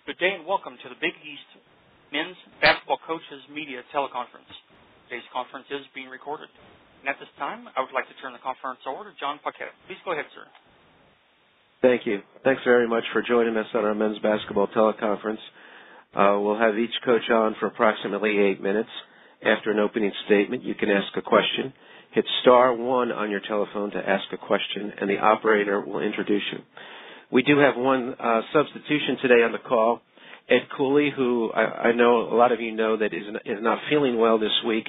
Good day and welcome to the Big East Men's Basketball Coaches Media Teleconference. Today's conference is being recorded. And at this time, I would like to turn the conference over to John Paquette. Please go ahead, sir. Thank you. Thanks very much for joining us on our men's basketball teleconference. We'll have each coach on for approximately 8 minutes. After an opening statement, you can ask a question. Hit *1 on your telephone to ask a question, and the operator will introduce you. We do have one substitution today on the call. Ed Cooley, who I know a lot of you know that is not feeling well this week.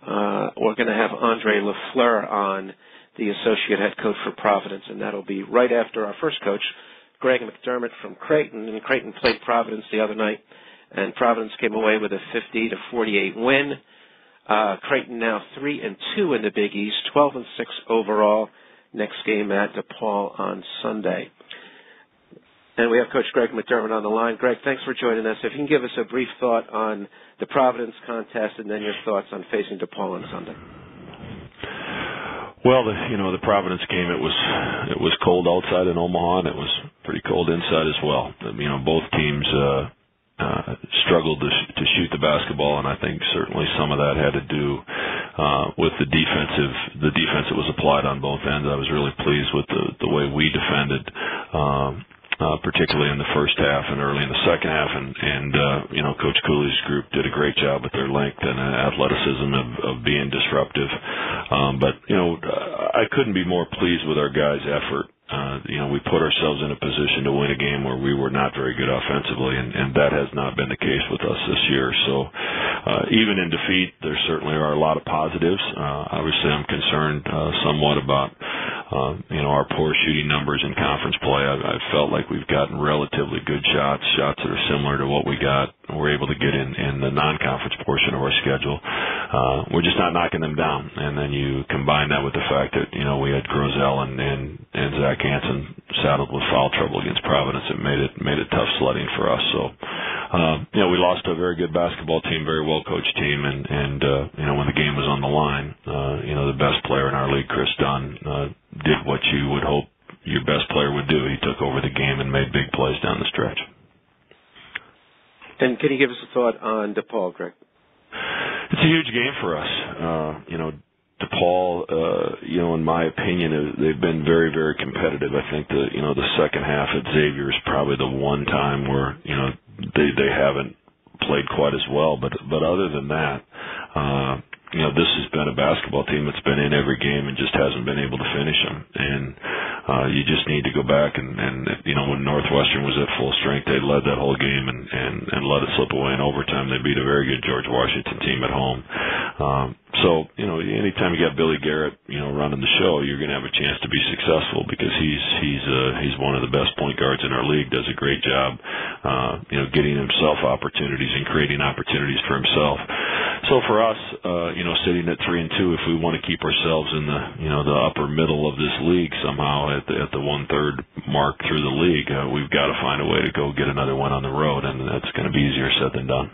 We're going to have Andre LaFleur on, the associate head coach for Providence, and that'll be right after our first coach, Greg McDermott from Creighton. And Creighton played Providence the other night, and Providence came away with a 50-48 win. Creighton now 3-2 in the Big East, 12-6 overall. Next game at DePaul on Sunday. And we have Coach Greg McDermott on the line. Greg, thanks for joining us. If you can give us a brief thought on the Providence contest and then your thoughts on facing DePaul on Sunday. Well, the Providence game, it was cold outside in Omaha, and it was pretty cold inside as well. Both teams struggled to shoot the basketball, and I think certainly some of that had to do with the defense that was applied on both ends. I was really pleased with the way we defended, particularly in the first half and early in the second half, and Coach Cooley's group did a great job with their length and athleticism of being disruptive. But I couldn't be more pleased with our guys' effort. We put ourselves in a position to win a game where we were not very good offensively, and that has not been the case with us this year. So even in defeat, there certainly are a lot of positives. Obviously, I'm concerned somewhat about our poor shooting numbers in conference play. I felt like we've gotten relatively good shots that are similar to what we're able to get in the non-conference portion of our schedule. We're just not knocking them down. And then you combine that with the fact that, we had Grosel and Zach Hansen saddled with foul trouble against Providence. It made it tough sledding for us. So, we lost to a very good basketball team, very well-coached team, and when the game was on the line, the best player in our league, Chris Dunn, did what you would hope your best player would do. He took over the game and made big plays down the stretch. And can you give us a thought on DePaul, Greg? It's a huge game for us. DePaul, in my opinion, they've been very, very competitive. I think the second half at Xavier is probably the one time where, they haven't played quite as well. But other than that, this has been a basketball team that's been in every game and just hasn't been able to finish them. And you just need to go back and when Northwestern was at full strength, they led that whole game and let it slip away in overtime. They beat a very good George Washington team at home. So anytime you got Billy Garrett, running the show, you're going to have a chance to be successful because he's one of the best point guards in our league. Does a great job, getting himself opportunities and creating opportunities for himself. So for us, sitting at 3-2, if we want to keep ourselves in the upper middle of this league somehow at the 1/3 mark through the league, we've got to find a way to go get another one on the road, and that's going to be easier said than done.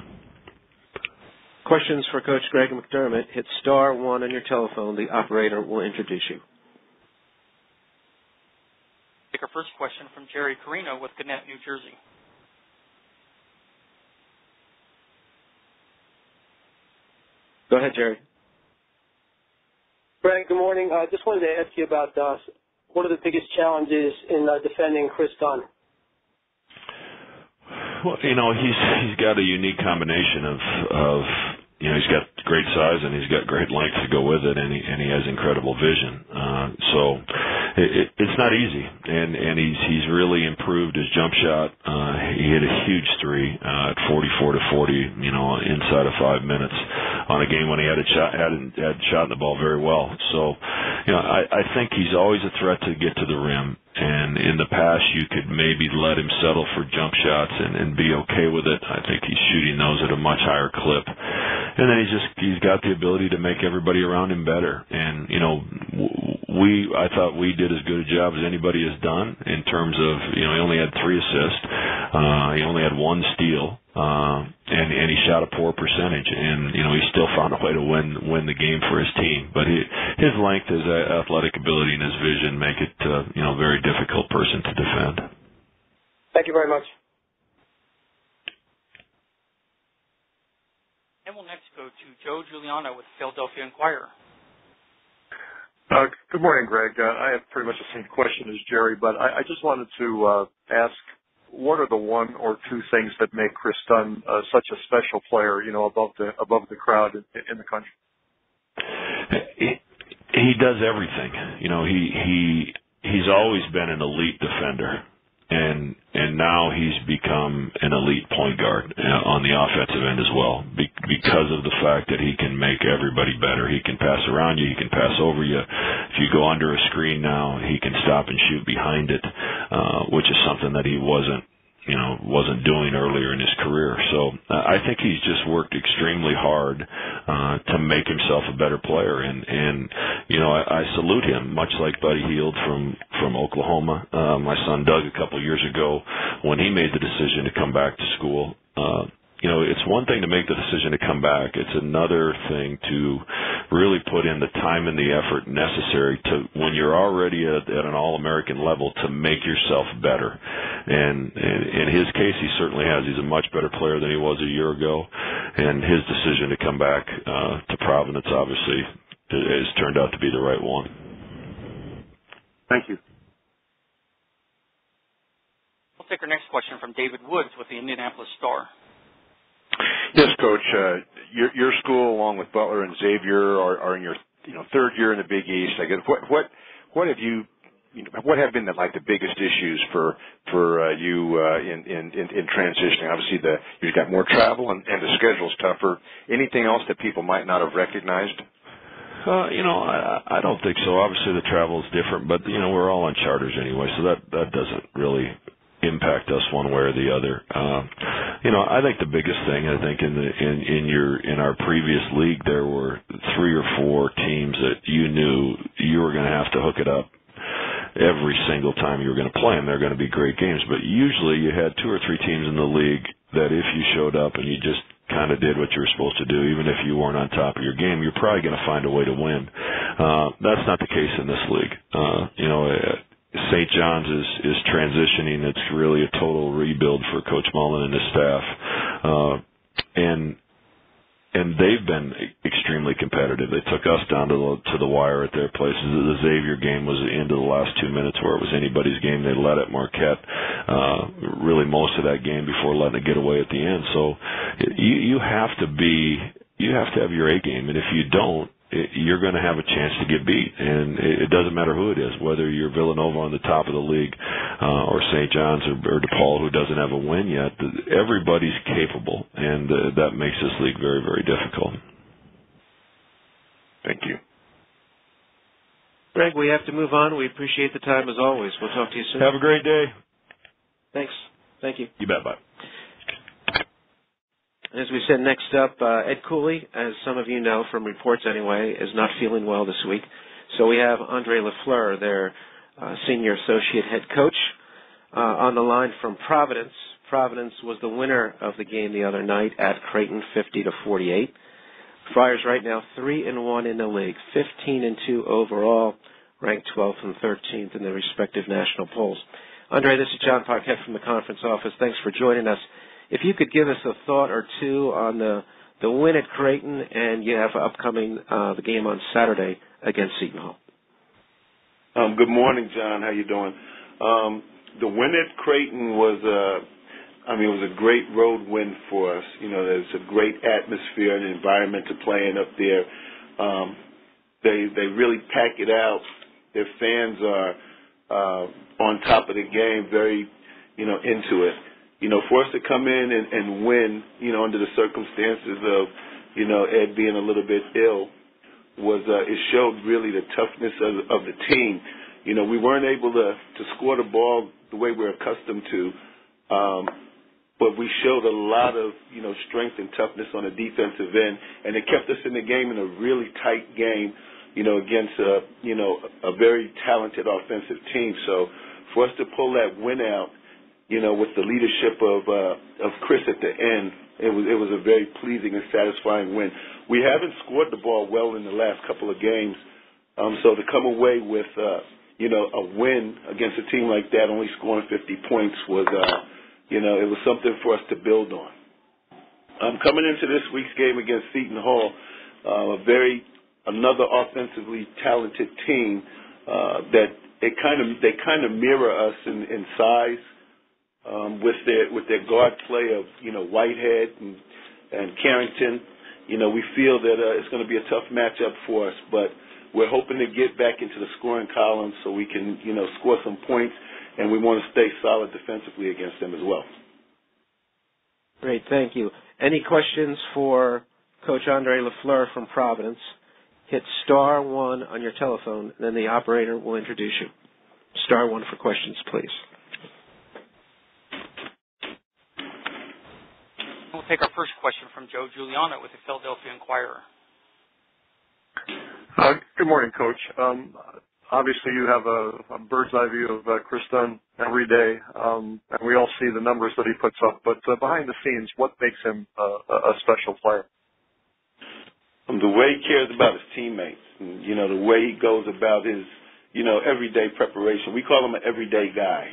Questions for Coach Greg McDermott, hit *1 on your telephone. The operator will introduce you. Take our first question from Jerry Carino with Gannett, New Jersey. Go ahead, Jerry. Greg, good morning. I just wanted to ask you about what are the biggest challenges in defending Chris Dunn? Well, he's got a unique combination of he's got great size and he's got great length to go with it, and he has incredible vision. So it's not easy, and he's really improved his jump shot. He hit a huge three at 44-40, inside of 5 minutes on a game when he had shot the ball very well. So, I think he's always a threat to get to the rim. And in the past, you could maybe let him settle for jump shots and be okay with it. I think he's shooting those at a much higher clip. And then he's got the ability to make everybody around him better. And, I thought we did as good a job as anybody has done in terms of, he only had 3 assists. He only had 1 steal. And he shot a poor percentage, and he still found a way to win the game for his team. But his length, his athletic ability, and his vision make it a very difficult person to defend. Thank you very much. go to Joe Giuliano with Philadelphia Inquirer. Good morning, Greg. I have pretty much the same question as Jerry, but I just wanted to ask, what are the one or two things that make Chris Dunn such a special player, above the crowd in the country? He does everything. He's always been an elite defender, and now he's become an elite point guard on the offensive end as well, because of the fact that he can make everybody better. He can pass around you, he can pass over you. If you go under a screen now, he can stop and shoot behind it, which is something that he wasn't doing earlier in his career. So I think he's just worked extremely hard to make himself a better player, and I salute him, much like Buddy Hield from Oklahoma. My son Doug, a couple of years ago, when he made the decision to come back to school, it's one thing to make the decision to come back. It's another thing to really put in the time and the effort necessary to, when you're already at an All-American level, to make yourself better. And in his case, he certainly has. He's a much better player than he was a year ago. And his decision to come back to Providence, obviously, has turned out to be the right one. Thank you. We'll take our next question from David Woods with the Indianapolis Star. Yes, Coach. Your school, along with Butler and Xavier, are in your third year in the Big East. I guess what have been the biggest issues for you in transitioning? Obviously, you've got more travel and the schedule's tougher. Anything else that people might not have recognized? I don't think so. Obviously, the travel is different, but we're all on charters anyway, so that doesn't really impact us one way or the other. I think the biggest thing, in our previous league, there were 3 or 4 teams that you knew you were going to have to hook it up every single time you were going to play them. They're going to be great games, but usually you had 2 or 3 teams in the league that if you showed up and you just kind of did what you were supposed to do, even if you weren't on top of your game, you're probably going to find a way to win. That's not the case in this league. St. John's is transitioning. It's really a total rebuild for Coach Mullen and his staff, and they've been extremely competitive. They took us down to the wire at their places. The Xavier game was into the last 2 minutes where it was anybody's game. They led at Marquette really most of that game before letting it get away at the end. So you have to have your A game, and if you don't, you're going to have a chance to get beat, and it doesn't matter who it is, whether you're Villanova on the top of the league or St. John's or DePaul, who doesn't have a win yet. Everybody's capable, and that makes this league very, very difficult. Thank you. Greg, we have to move on. We appreciate the time as always. We'll talk to you soon. Have a great day. Thanks. Thank you. You bet. Bye. As we said, next up, Ed Cooley, as some of you know from reports anyway, is not feeling well this week. So we have Andre Lafleur, their senior associate head coach, on the line from Providence. Providence was the winner of the game the other night at Creighton, 50-48. Friars right now 3-1 in the league, 15-2 overall, ranked 12th and 13th in their respective national polls. Andre, this is John Parquette from the conference office. Thanks for joining us. If you could give us a thought or two on the win at Creighton, and you have upcoming the game on Saturday against Seton Hall. Good morning, John. How you doing? The win at Creighton was it was a great road win for us. There's a great atmosphere and environment to play in up there. They really pack it out. Their fans are on top of the game, very into it. For us to come in and win, under the circumstances of, Ed being a little bit ill, it showed really the toughness of the team. We weren't able to score the ball the way we're accustomed to, but we showed a lot of, strength and toughness on the defensive end, and it kept us in the game in a really tight game, against a very talented offensive team. So for us to pull that win out, with the leadership of Chris at the end, it was a very pleasing and satisfying win. We haven't scored the ball well in the last couple of games, so to come away with a win against a team like that, only scoring 50 points, was it was something for us to build on. Coming into this week's game against Seton Hall, another offensively talented team that they kind of mirror us in size with their guard play of Whitehead and Carrington. We feel that it's going to be a tough matchup for us, but we're hoping to get back into the scoring column so we can score some points, and we want to stay solid defensively against them as well. Great, thank you. Any questions for Coach Andre LaFleur from Providence? Hit star 1 on your telephone, and then the operator will introduce you. Star 1 for questions, please. We'll take our first question from Joe Giuliano with the Philadelphia Inquirer. Good morning, Coach. Obviously, you have a bird's eye view of Chris Dunn every day, and we all see the numbers that he puts up. But behind the scenes, what makes him a special player? The way he cares about his teammates, and, the way he goes about his, everyday preparation. We call him an everyday guy,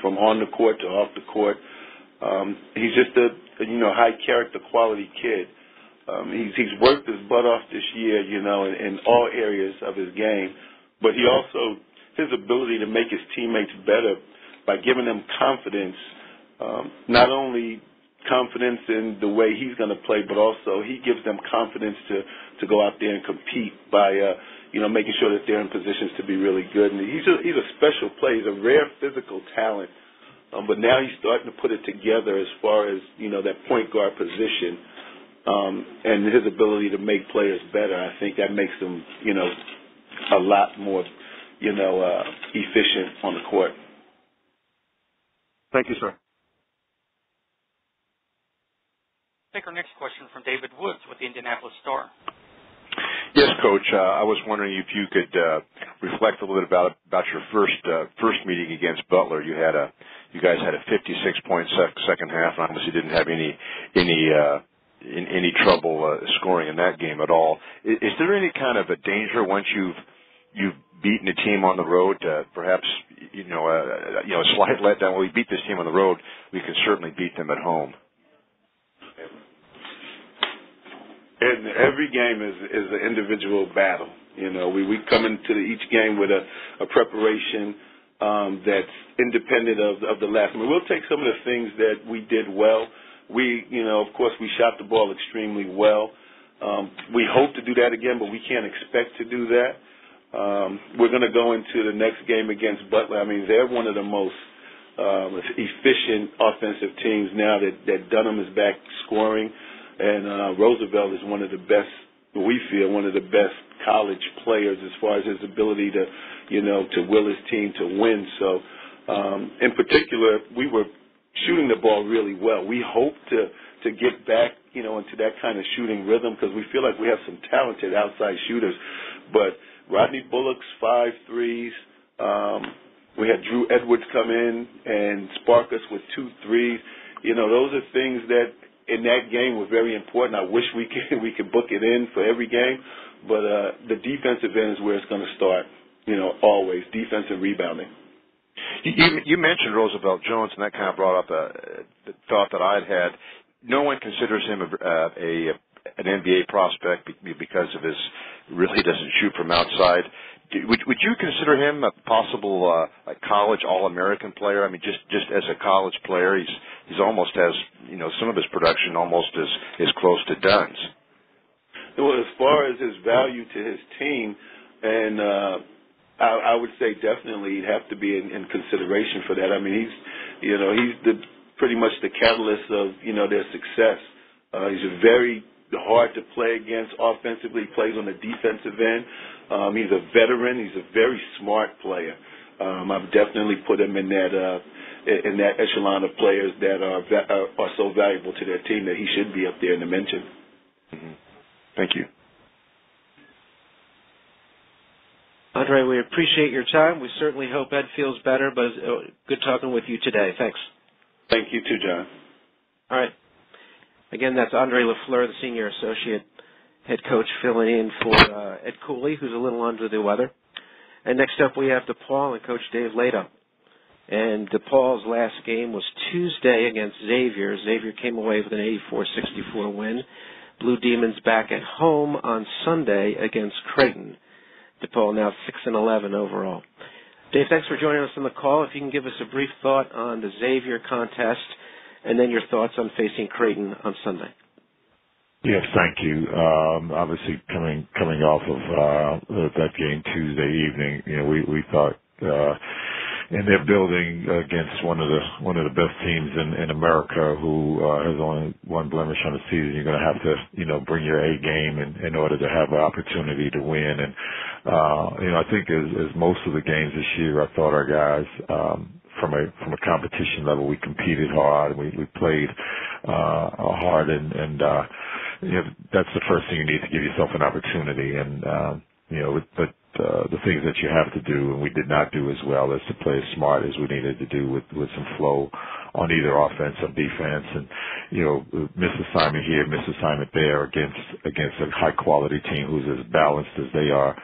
from on the court to off the court. He's just a high character quality kid. He's worked his butt off this year, in all areas of his game. But he also, his ability to make his teammates better by giving them confidence, not only confidence in the way he's going to play, but also he gives them confidence to go out there and compete by, making sure that they're in positions to be really good. And he's a special player. He's a rare physical talent. But now he's starting to put it together as far as, that point guard position, and his ability to make players better. I think that makes him, a lot more, efficient on the court. Thank you, sir. Take our next question from David Woods with the Indianapolis Star. Yes, Coach. I was wondering if you could reflect a little bit about your first meeting against Butler. You guys had a 56-point second half, and obviously didn't have any trouble scoring in that game at all. Is there any kind of a danger once you've beaten a team on the road, perhaps a slight letdown? Well, we beat this team on the road, we can certainly beat them at home. And every game is an individual battle. We come into each game with a preparation that's independent of the last. I mean, we'll take some of the things that we did well. Of course, we shot the ball extremely well. We hope to do that again, but we can't expect to do that. We're going to go into the next game against Butler. I mean, they're one of the most efficient offensive teams now that Dunham is back scoring. And Roosevelt is one of the best, we feel, one of the best college players as far as his ability to will his team to win. So, in particular, we were shooting the ball really well. We hope to get back, into that kind of shooting rhythm because we feel like we have some talented outside shooters. But Rodney Bullock's 5 threes. We had Drew Edwards come in and spark us with 2 threes. Those are things that in that game were very important. I wish we could book it in for every game, but the defensive end is where it's going to start. Always defense and rebounding. You mentioned Roosevelt Jones, and that kind of brought up the thought that I'd had. No one considers him an NBA prospect because of his really doesn't shoot from outside. Would you consider him a possible college All-American player? I mean, just as a college player, he's almost has some of his production almost is close to Dunn's. Well, as far as his value to his team, and I would say definitely he'd have to be in consideration for that. I mean, he's pretty much the catalyst of their success. He's a very hard to play against offensively. He plays on the defensive end. He's a veteran. He's a very smart player. I've definitely put him in that echelon of players that are so valuable to their team that he should be up there in the mention. Mm-hmm. Thank you. Andre, we appreciate your time. We certainly hope Ed feels better, but it's good talking with you today. Thanks. Thank you too, John. All right. Again, that's Andre LaFleur, the senior associate head coach, filling in for Ed Cooley, who's a little under the weather. And next up, we have DePaul and Coach Dave Lado. And DePaul's last game was Tuesday against Xavier. Xavier came away with an 84-64 win. Blue Demons back at home on Sunday against Creighton. DePaul now 6-11 overall. Dave, thanks for joining us on the call. If you can give us a brief thought on the Xavier contest and then your thoughts on facing Creighton on Sunday. Yes, thank you. Obviously, coming off of that game Tuesday evening, we thought in their building against one of the best teams in America, who has only one blemish on the season, you're going to have to bring your A game in order to have an opportunity to win. And I think as most of the games this year, I thought our guys from a competition level, we competed hard. We played hard, and that's the first thing you need to give yourself an opportunity. And but the things that you have to do, and we did not do as well, as to play as smart as we needed to do with some flow on either offense or defense. And miss assignment here, miss assignment there against a high quality team who's as balanced as they are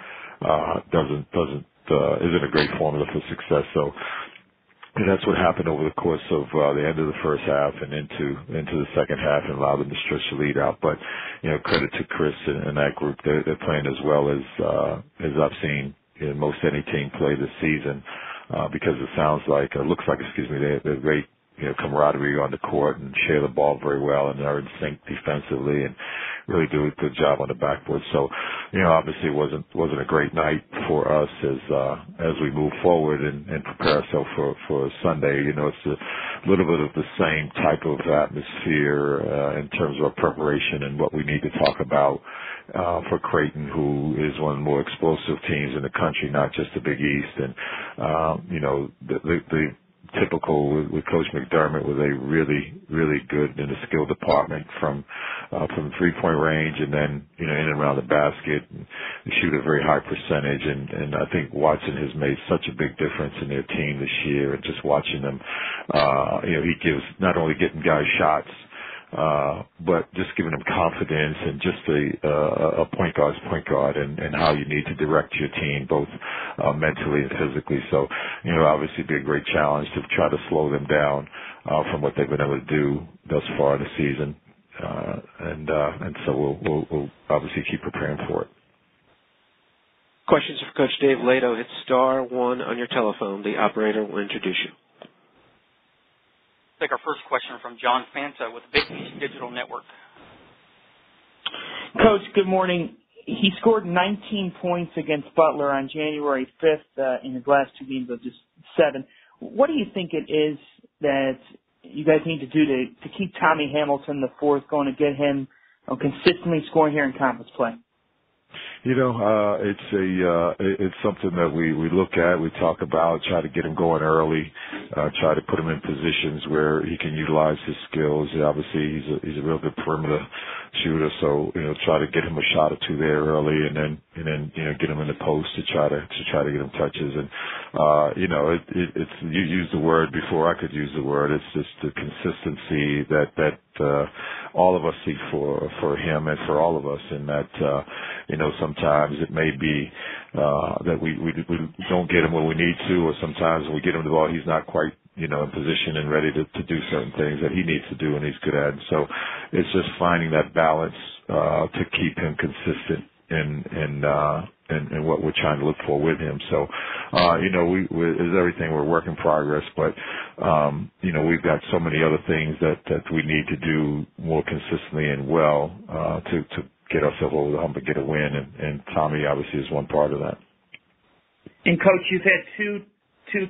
isn't a great formula for success. So that's what happened over the course of the end of the first half and into the second half, and allowed them to stretch the lead out. But credit to Chris and that group; they're playing as well as I've seen most any team play this season, because it looks like they're great camaraderie on the court and share the ball very well, and are in sync defensively and really do a good job on the backboard. So, obviously it wasn't a great night for us as we move forward and prepare ourselves for Sunday. It's a little bit of the same type of atmosphere in terms of our preparation and what we need to talk about for Creighton, who is one of the more explosive teams in the country, not just the Big East. And the typical with Coach McDermott, was a really, really good in the skill department from 3-point range, and then in and around the basket, and they shoot a very high percentage. And I think Watson has made such a big difference in their team this year. And just watching them, he gives not only getting guys shots, but just giving them confidence, and just a point guard and how you need to direct your team, both mentally and physically. So, obviously be a great challenge to try to slow them down from what they've been able to do thus far in the season. And so we'll obviously keep preparing for it. Questions for Coach Dave Leto, hit *1 on your telephone. The operator will introduce you. Take our first question from John Fanta with Big East Digital Network. Coach, good morning. He scored 19 points against Butler on January 5th in his last two games of just 7. What do you think it is that you guys need to do to keep Tommy Hamilton IV going, to get him consistently scoring here in conference play? It's something that we look at, we talk about, try to get him going early, try to put him in positions where he can utilize his skills. Obviously, he's a real good perimeter shooter, so try to get him a shot or two there early, and then get him in the post to try to get him touches. And it's you used the word before I could use the word. It's just the consistency that all of us see for him and for all of us, in that sometimes it may be that we don't get him when we need to, or sometimes when we get him the ball, he's not quite in position and ready to do certain things that he needs to do and he's good at. And so it's just finding that balance to keep him consistent in what we're trying to look for with him. So is everything, we're work in progress, but we've got so many other things that we need to do more consistently and well to get ourselves over the hump and get a win, and Tommy obviously is one part of that. And Coach, you've had two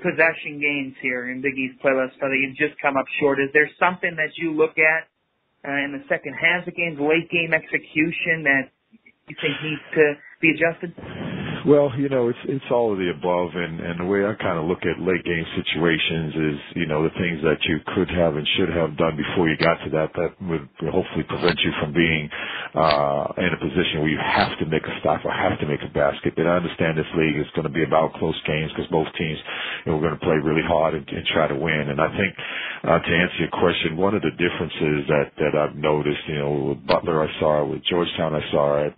possession games here in Big East play last Friday. You've just come up short. Is there something that you look at in the second half of games, late game execution, that you think needs to be adjusted? Well, it's all of the above, and the way I kind of look at late game situations is, the things that you could have and should have done before you got to that would hopefully prevent you from being in a position where you have to make a stop or have to make a basket. And I understand this league is going to be about close games, because both teams are going to play really hard and try to win. And I think to answer your question, one of the differences that I've noticed, with Butler I saw it, with Georgetown I saw it,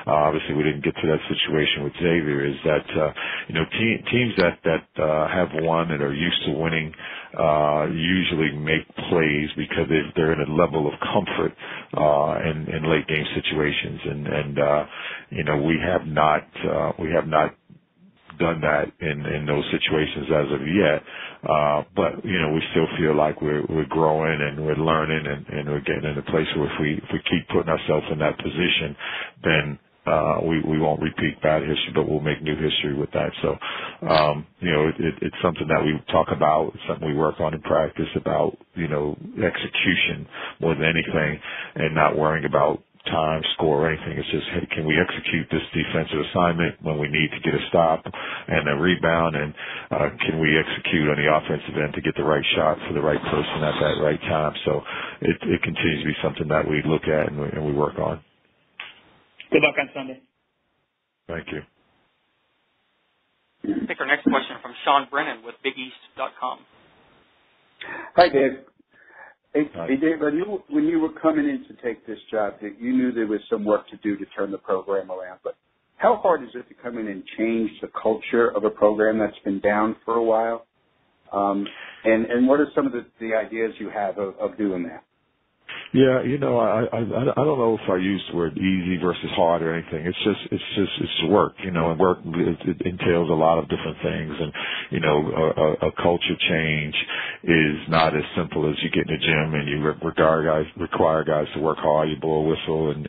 obviously we didn't get to that situation with Xavier, is that, teams that have won and are used to winning, usually make plays because they're in a level of comfort, in late game situations. And we have not done that in those situations as of yet. But we still feel like we're growing and we're learning and we're getting in a place where if we keep putting ourselves in that position, then we won't repeat bad history, but we'll make new history with that. So, it's something that we talk about. It's something we work on in practice about, execution more than anything, and not worrying about time, score, or anything. It's just, hey, can we execute this defensive assignment when we need to get a stop and a rebound, and can we execute on the offensive end to get the right shot for the right person at that right time? So it continues to be something that we look at and we work on. Good luck on Sunday. Thank you. Take our next question from Sean Brennan with BigEast.com. Hi, Dave. Hi. Hey, Dave, when you were coming in to take this job, you knew there was some work to do to turn the program around, but how hard is it to come in and change the culture of a program that's been down for a while? And what are some of the ideas you have of doing that? Yeah, I don't know if I use the word easy versus hard or anything. It's work, and work it entails a lot of different things, and a culture change is not as simple as you get in the gym and you require guys to work hard, you blow a whistle and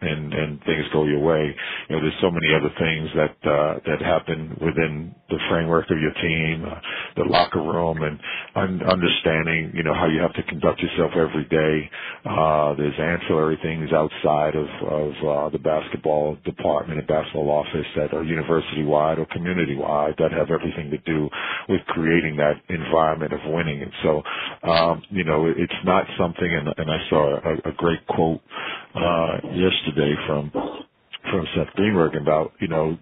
things go your way. There's so many other things that happen within the framework of your team, the locker room, and understanding how you have to conduct yourself every day. There's ancillary things outside of the basketball department and basketball office that are university-wide or community-wide that have everything to do with creating that environment of winning. And so, it's not something, and I saw a great quote yesterday from Seth Greenberg about,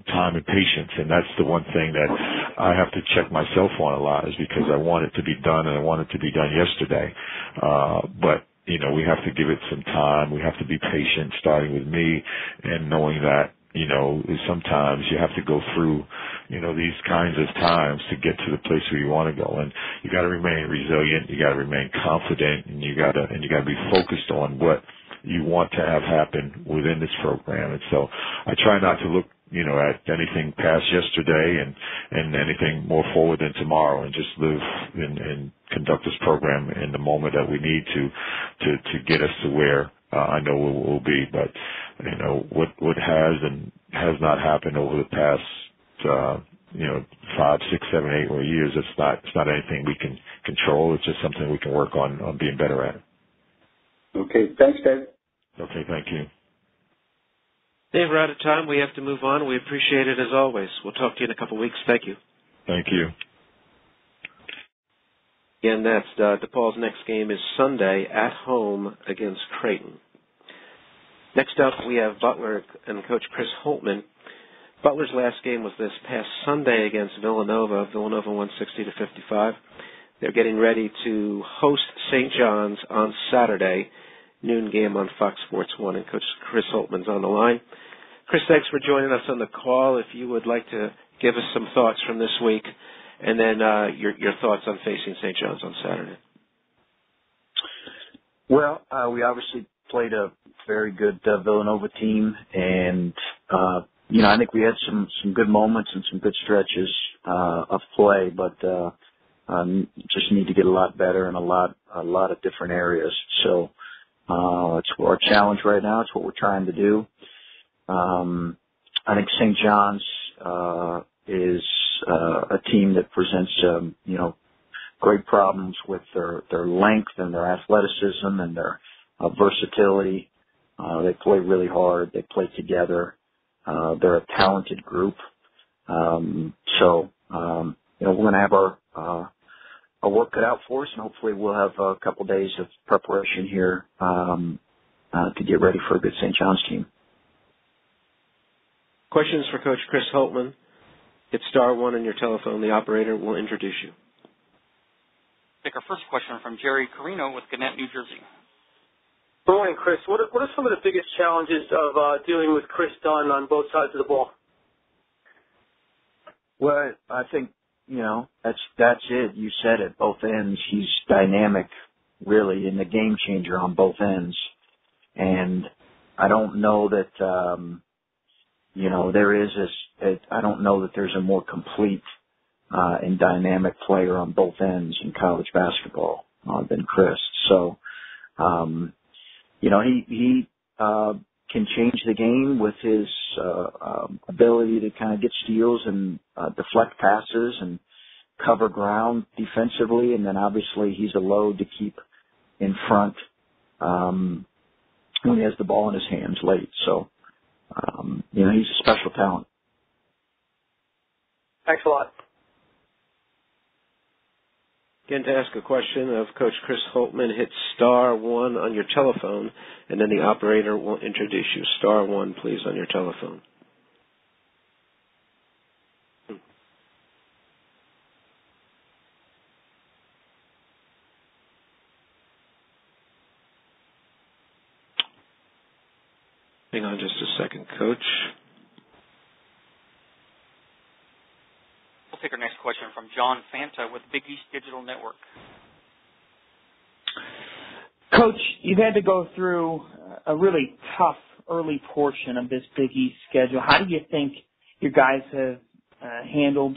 time and patience. And that's the one thing that I have to check myself on a lot, is because I want it to be done and I want it to be done yesterday. But we have to give it some time. We have to be patient, starting with me, and knowing that, sometimes you have to go through, these kinds of times to get to the place where you want to go. And you got to remain resilient. You got to remain confident, and you got to be focused on what you want to have happen within this program. And so I try not to look, at anything past yesterday and anything more forward than tomorrow, and just live and conduct this program in the moment that we need to get us to where I know we'll be. But, what has and has not happened over the past, 5, 6, 7, 8 more years, it's not anything we can control. It's just something we can work on being better at. Okay. Thanks, Dave. Okay. Thank you. Dave, we're out of time. We have to move on. We appreciate it as always. We'll talk to you in a couple of weeks. Thank you. Thank you. Again, that's DePaul's next game is Sunday at home against Creighton. Next up, we have Butler and Coach Chris Holtmann. Butler's last game was this past Sunday against Villanova. Villanova won 60-55. They're getting ready to host St. John's on Saturday, noon game on Fox Sports 1, and Coach Chris Holtmann's on the line. Chris, thanks for joining us on the call. If you would like to give us some thoughts from this week, and then your thoughts on facing St. John's on Saturday. Well, we obviously played a very good Villanova team, and I think we had some good moments and some good stretches of play, but just need to get a lot better in a lot of different areas. So it's our challenge right now. It's what we're trying to do. I think St. John's is a team that presents great problems with their length and their athleticism and their versatility. They play really hard. They play together. They're a talented group. So we're going to have our work cut out for us, and hopefully we'll have a couple days of preparation here to get ready for a good St. John's team. Questions for Coach Chris Holtmann? Hit *1 on your telephone. The operator will introduce you. Take our first question from Jerry Carino with Gannett, New Jersey. morning, Chris. What are some of the biggest challenges of dealing with Chris Dunn on both sides of the ball? Well, I think, that's it. You said it. Both ends. He's dynamic, really, and the game changer on both ends. And I don't know that, I don't know that there's a more complete and dynamic player on both ends in college basketball than Chris. So, he can change the game with his ability to kind of get steals and deflect passes and cover ground defensively, and then obviously he's a load to keep in front when he has the ball in his hands late. So, he's a special talent. Thanks a lot. Again, to ask a question of Coach Chris Holtmann, hit *1 on your telephone, and then the operator will introduce you. *1, please, on your telephone. Hang on just a second, Coach. We'll take our next question from John Fanta with Big East Digital Network. Coach, you've had to go through a really tough early portion of this Big East schedule. How do you think your guys have handled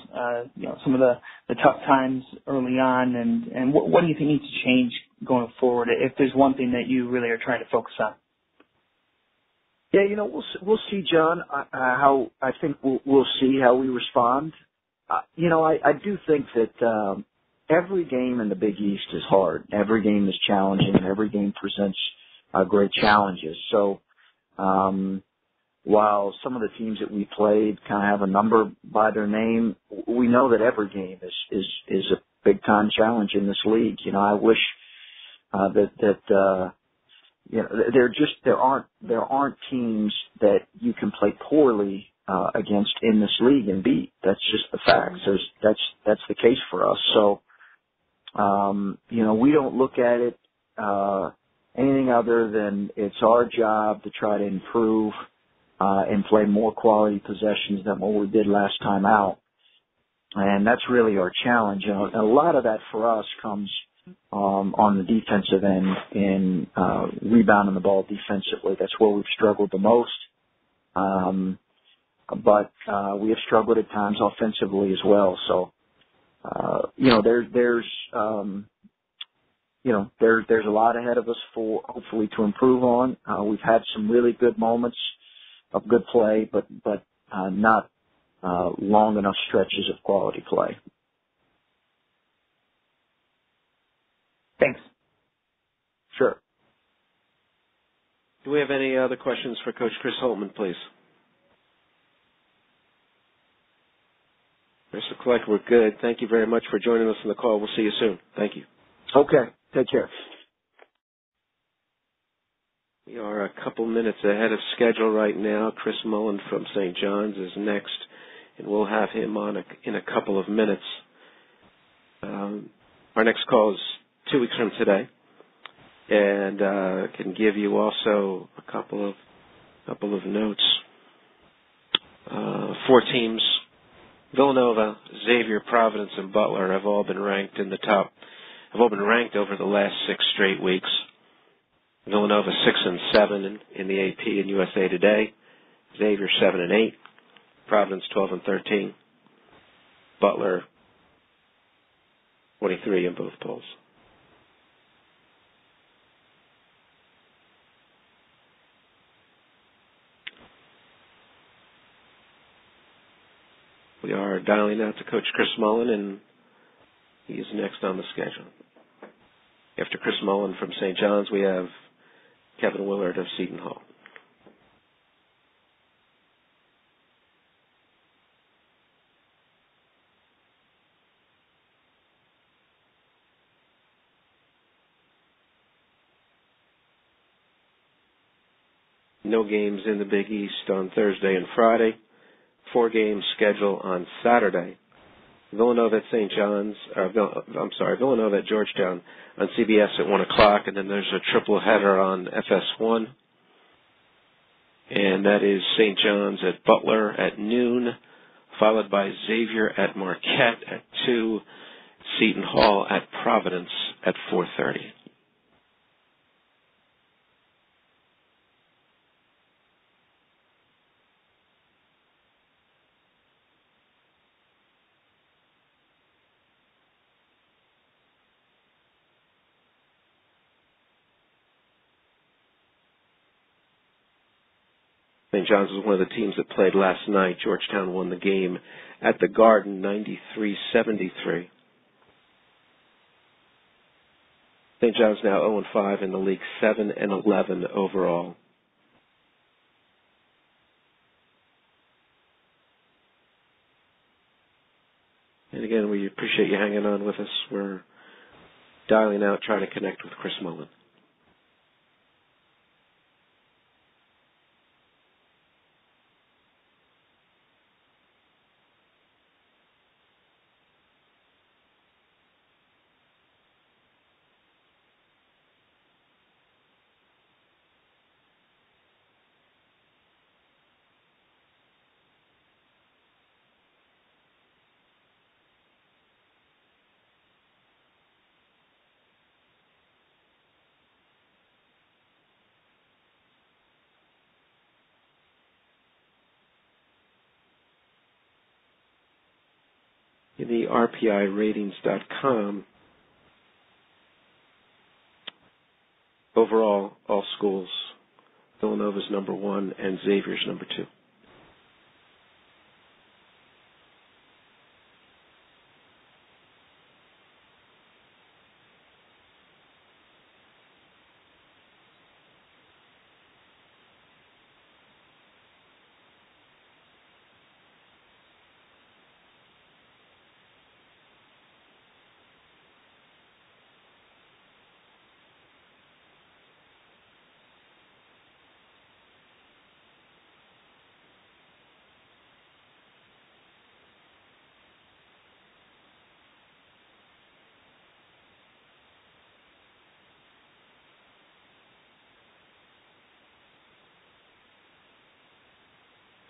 some of the tough times early on, and what do you think needs to change going forward, if there's one thing that you really are trying to focus on? Yeah, we'll see, John. How I think we'll see how we respond. I do think that every game in the Big East is hard. Every game is challenging. Every game presents great challenges. So, while some of the teams that we played kind of have a number by their name, we know that every game is a big time challenge in this league. I wish that there aren't teams that you can play poorly against in this league and beat. That's just the facts. That's the case for us. So, we don't look at it anything other than it's our job to try to improve and play more quality possessions than what we did last time out. And that's really our challenge. And a lot of that for us comes on the defensive end in rebounding the ball defensively. That's where we've struggled the most. But we have struggled at times offensively as well. So, there's a lot ahead of us for hopefully to improve on. We've had some really good moments of good play, but not long enough stretches of quality play. Thanks. Sure. Do we have any other questions for Coach Chris Holtmann, please? Chris, looks like we're good. Thank you very much for joining us on the call. We'll see you soon. Thank you. Okay. Take care. We are a couple minutes ahead of schedule right now. Chris Mullen from St. John's is next, and we'll have him on in a couple of minutes. Our next call is 2 weeks from today, and can give you also a couple of notes. 4 teams: Villanova, Xavier, Providence, and Butler have all been ranked over the last 6 straight weeks. Villanova 6 and 7 in the AP and USA Today. Xavier 7 and 8. Providence 12 and 13. Butler 23 in both polls. We are dialing out to Coach Chris Mullen, and he is next on the schedule. After Chris Mullen from St. John's, we have Kevin Willard of Seton Hall. No games in the Big East on Thursday and Friday. 4 games scheduled on Saturday. Villanova at St. John's. Villanova at Georgetown on CBS at 1 o'clock, and then there's a triple header on FS1. And that is St. John's at Butler at noon, followed by Xavier at Marquette at 2, Seton Hall at Providence at 4:30. St. John's was one of the teams that played last night. Georgetown won the game at the Garden 93-73. St. John's now 0-5 in the league, 7-11 overall. And again, we appreciate you hanging on with us. We're dialing out, trying to connect with Chris Mullen. In the RPIratings.com, overall, all schools, Villanova's number 1 and Xavier's number 2.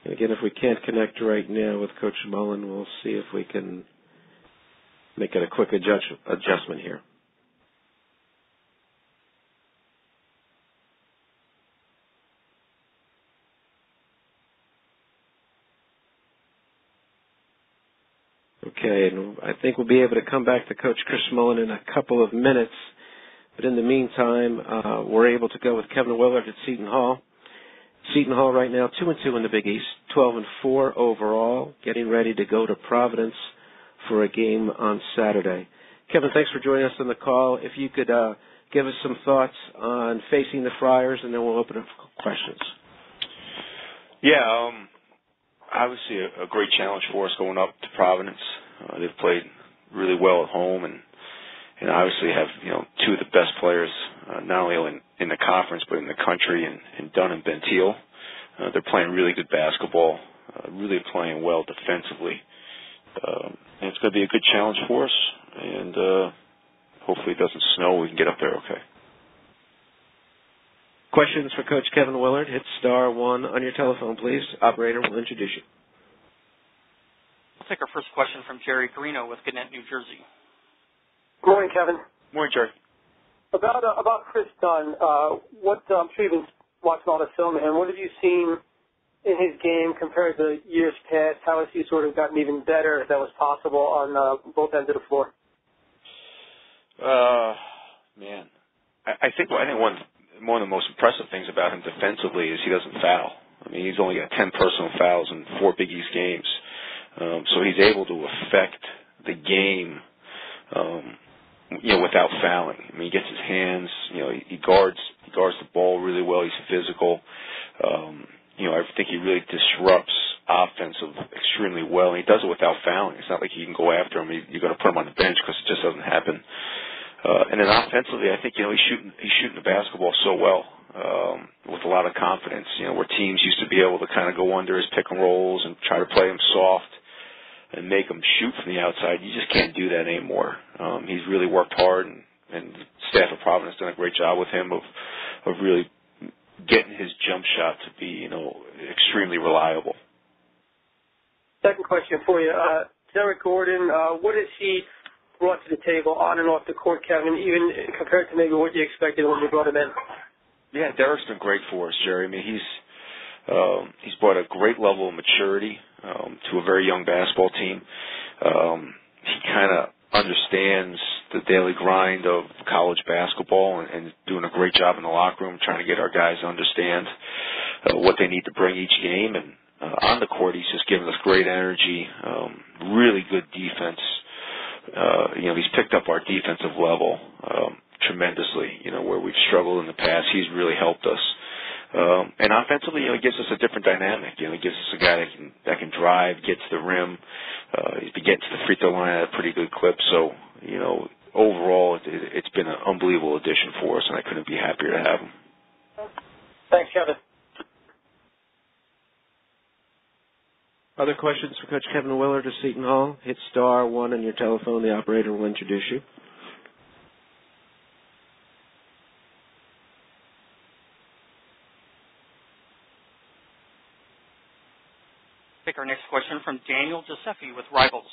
And again, if we can't connect right now with Coach Mullen, we'll see if we can make it a quick adjustment here. Okay, and I think we'll be able to come back to Coach Chris Mullen in a couple of minutes. But in the meantime, we're able to go with Kevin Willard at Seton Hall. Seton Hall right now 2-2 in the Big East, 12-4 overall, getting ready to go to Providence for a game on Saturday. Kevin, thanks for joining us on the call. If you could give us some thoughts on facing the Friars, and then we'll open up for questions. Yeah, obviously a great challenge for us going up to Providence. They've played really well at home, and obviously have two of the best players not only in the conference but in the country, in Dunn and Bentil. They're playing really good basketball, really playing well defensively. And it's going to be a good challenge for us, and hopefully it doesn't snow. We can get up there okay. Questions for Coach Kevin Willard? Hit *1 on your telephone, please. Operator will introduce you. We'll take our first question from Jerry Carino with Gannett, New Jersey. Good morning, Kevin. Morning, Jerry. About Chris Dunn, I'm sure you've been watching all the film of him. What have you seen in his game compared to years past? How has he sort of gotten even better, if that was possible, on both ends of the floor? Man, I think one of the most impressive things about him defensively is he doesn't foul. I mean, he's only got 10 personal fouls in 4 Big East games, so he's able to affect the game. Without fouling. I mean, he gets his hands, he guards the ball really well. He's physical. I think he really disrupts offensive extremely well, and he does it without fouling. It's not like you can go after him. You're going to put him on the bench because it just doesn't happen. And then offensively, I think, he's shooting the basketball so well, with a lot of confidence, where teams used to be able to kind of go under his pick and rolls and try to play him soft. and make him shoot from the outside. You just can't do that anymore. He's really worked hard, and the staff of Providence done a great job with him of really getting his jump shot to be, extremely reliable. Second question for you. Derek Gordon, what has he brought to the table on and off the court, Kevin, even compared to maybe what you expected when you brought him in? Yeah, Derek's been great for us, Jerry. I mean, he's brought a great level of maturity to a very young basketball team. He kind of understands the daily grind of college basketball and doing a great job in the locker room trying to get our guys to understand what they need to bring each game. And on the court, he's just given us great energy, really good defense. He's picked up our defensive level tremendously, where we've struggled in the past. He's really helped us. And offensively, he gives us a different dynamic. He gives us a guy that can drive, get to the rim. He's been getting to the free throw line at a pretty good clip. So, overall, it's been an unbelievable addition for us, and I couldn't be happier to have him. Thanks, Kevin. Other questions for Coach Kevin Willard of Seton Hall? Hit star 1 on your telephone. The operator will introduce you. Take our next question from Daniel Giuseppe with Rivals.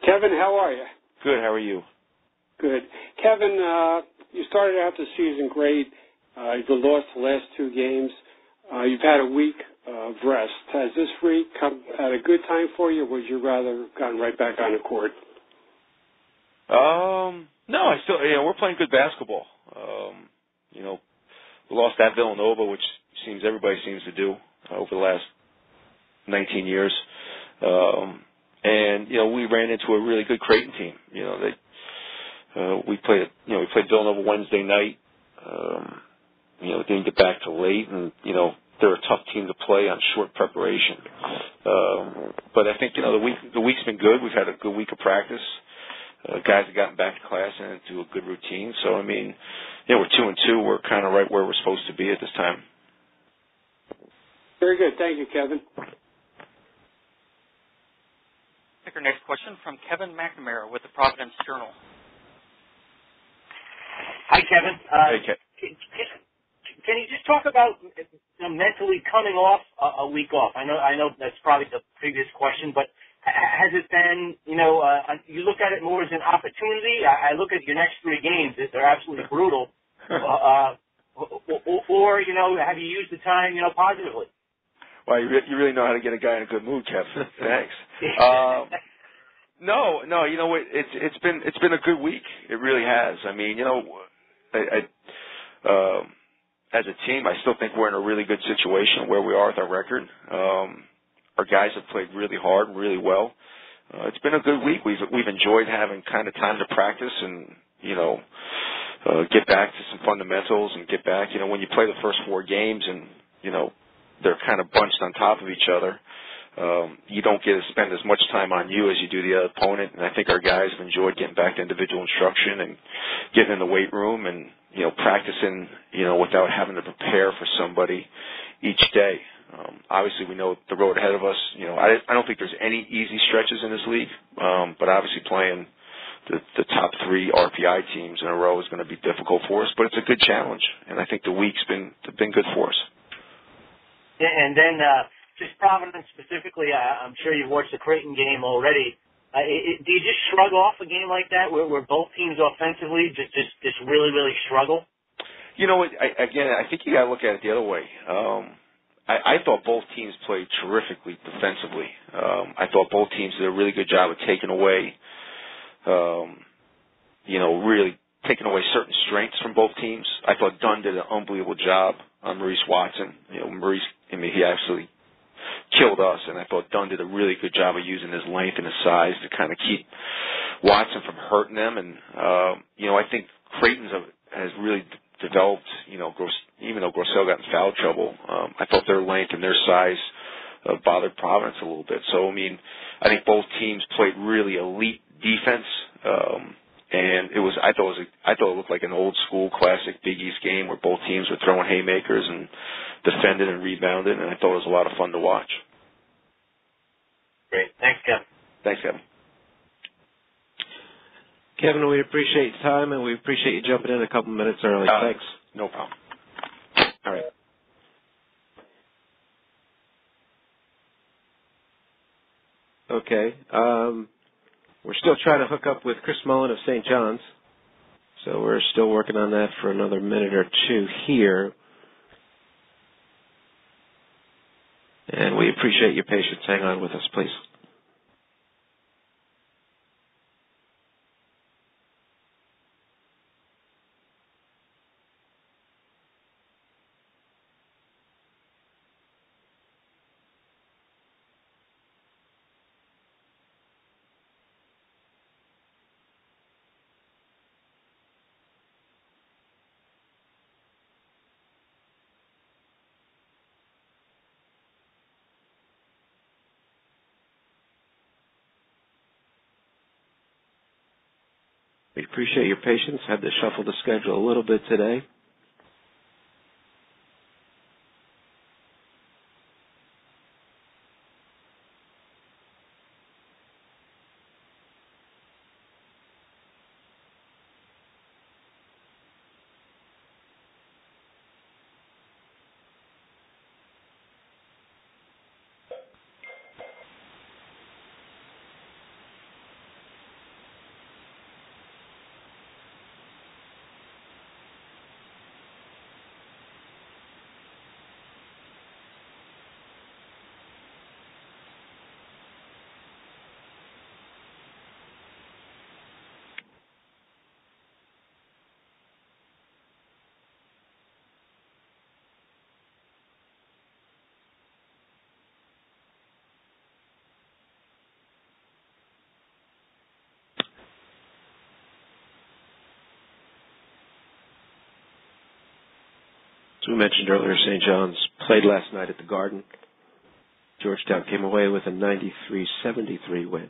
Kevin, how are you? Good. How are you? Good. Kevin, you started out the season great. You've lost the last 2 games. You've had a week of rest. Has this week come at a good time for you, or would you rather gotten right back on the court? No, I still, we're playing good basketball. We lost at Villanova, which everybody seems to do over the last 19 years. And we ran into a really good Creighton team. We played Villanova Wednesday night. Didn't get back till late, and they're a tough team to play on short preparation. But I think the week's been good. We've had a good week of practice. Guys have gotten back to class and into a good routine. So I mean, we're 2-2. We're kind of right where we're supposed to be at this time. Very good. Thank you, Kevin. Take our next question from Kevin McNamara with the Providence Journal. Hi, Kevin. Hey, Kevin. Can you just talk about mentally coming off a week off? I know that's probably the previous question, but has it been, you look at it more as an opportunity? I look at your next 3 games; they're absolutely brutal. Or have you used the time, positively? Well, you really know how to get a guy in a good mood, Kevin. Thanks. No, it's been a good week. It really has. I mean, as a team, I still think we're in a really good situation where we are with our record. Our guys have played really hard and really well. It's been a good week. We've enjoyed having kind of time to practice and get back to some fundamentals and get back. When you play the first 4 games and they're kind of bunched on top of each other, you don't get to spend as much time on you as you do the other opponent. And I think our guys have enjoyed getting back to individual instruction and getting in the weight room and practicing without having to prepare for somebody each day. Obviously, we know the road ahead of us. I don't think there's any easy stretches in this league, but obviously playing the top 3 RPI teams in a row is going to be difficult for us. But it's a good challenge, and I think the week's been good for us. And then just Providence specifically, I'm sure you've watched the Creighton game already. Do you just shrug off a game like that where both teams offensively just really, really struggle? I think you got to look at it the other way. I thought both teams played terrifically defensively. I thought both teams did a really good job of taking away, really taking away certain strengths from both teams. I thought Dunn did an unbelievable job on Maurice Watson. He actually killed us, and I thought Dunn did a really good job of using his length and his size to kind of keep Watson from hurting them. And, I think Creighton has really developed, even though Grossell got in foul trouble, I thought their length and their size bothered Providence a little bit. So, I think both teams played really elite defense, and I thought it looked like an old school classic Big East game where both teams were throwing haymakers and defended and rebounded, and I thought it was a lot of fun to watch. Great. Thanks, Kevin. Thanks, Kevin. Kevin, we appreciate your time, and we appreciate you jumping in a couple minutes early. Thanks. No problem. All right. Okay. We're still trying to hook up with Chris Mullen of St. John's, so we're still working on that for another minute or two here. And we appreciate your patience. Hang on with us, please. We appreciate your patience. Had to shuffle the schedule a little bit today. As we mentioned earlier, St. John's played last night at the Garden. Georgetown came away with a 93-73 win.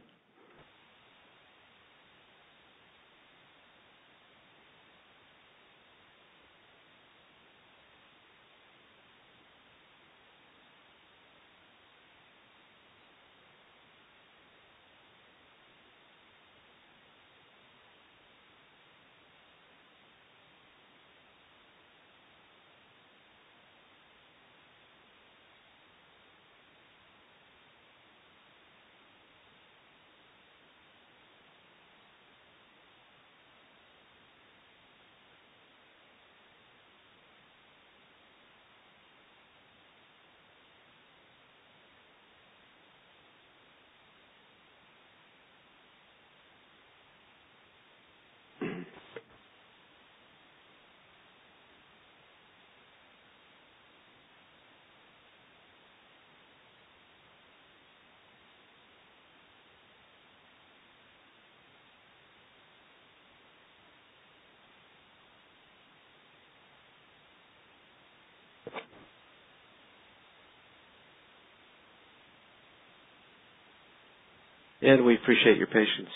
And we appreciate your patience.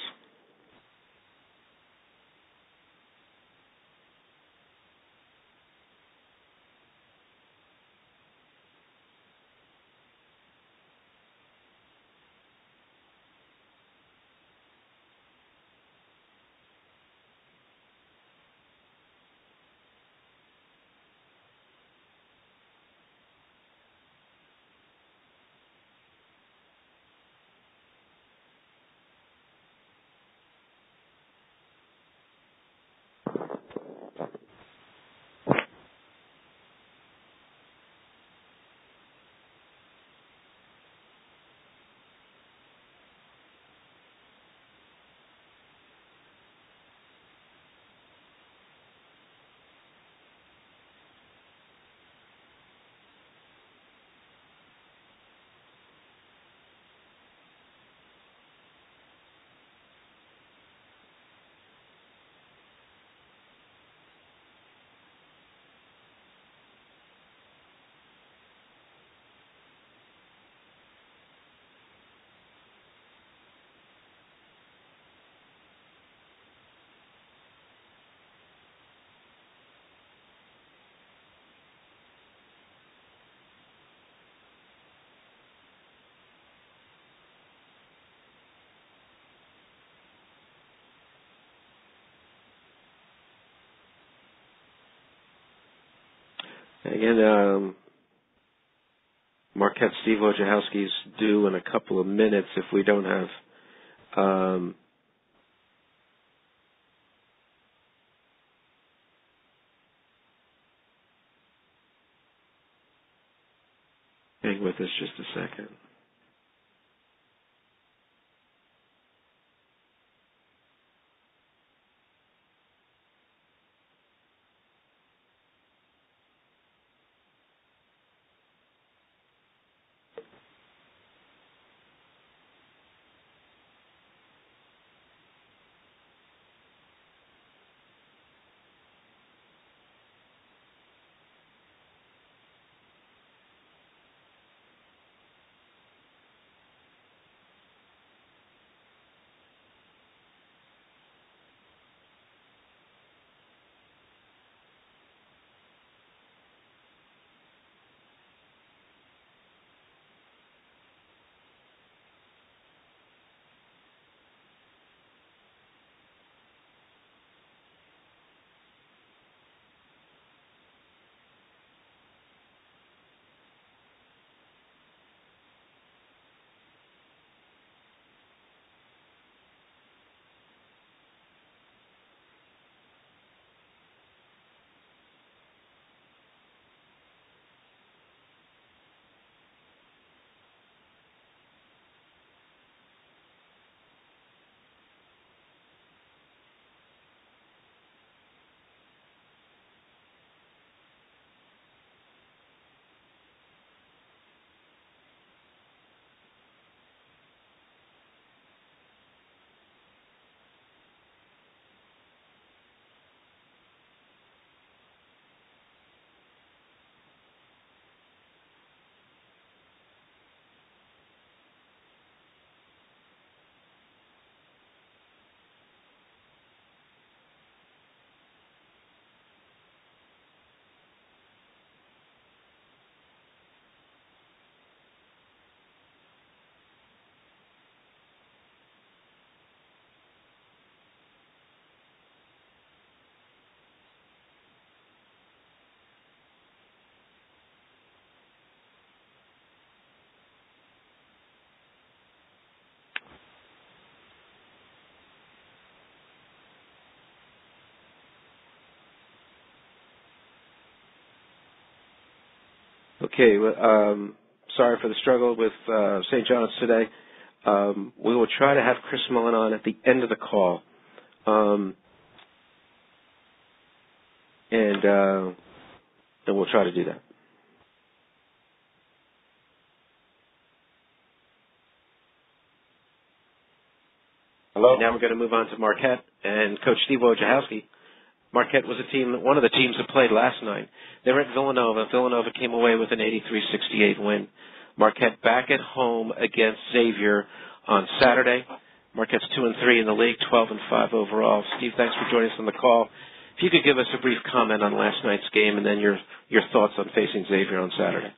Again, Marquette Steve Wojciechowski's due in a couple of minutes if we don't have hang with us just a second. Okay, sorry for the struggle with St. John's today. We will try to have Chris Mullen on at the end of the call. And we'll try to do that. Hello? And now we're going to move on to Marquette and Coach Steve Wojciechowski. Marquette was one of the teams that played last night. They were at Villanova. Villanova came away with an 83-68 win. Marquette back at home against Xavier on Saturday. Marquette's 2-3 in the league, 12-5 overall. Steve, thanks for joining us on the call. If you could give us a brief comment on last night's game and then your thoughts on facing Xavier on Saturday.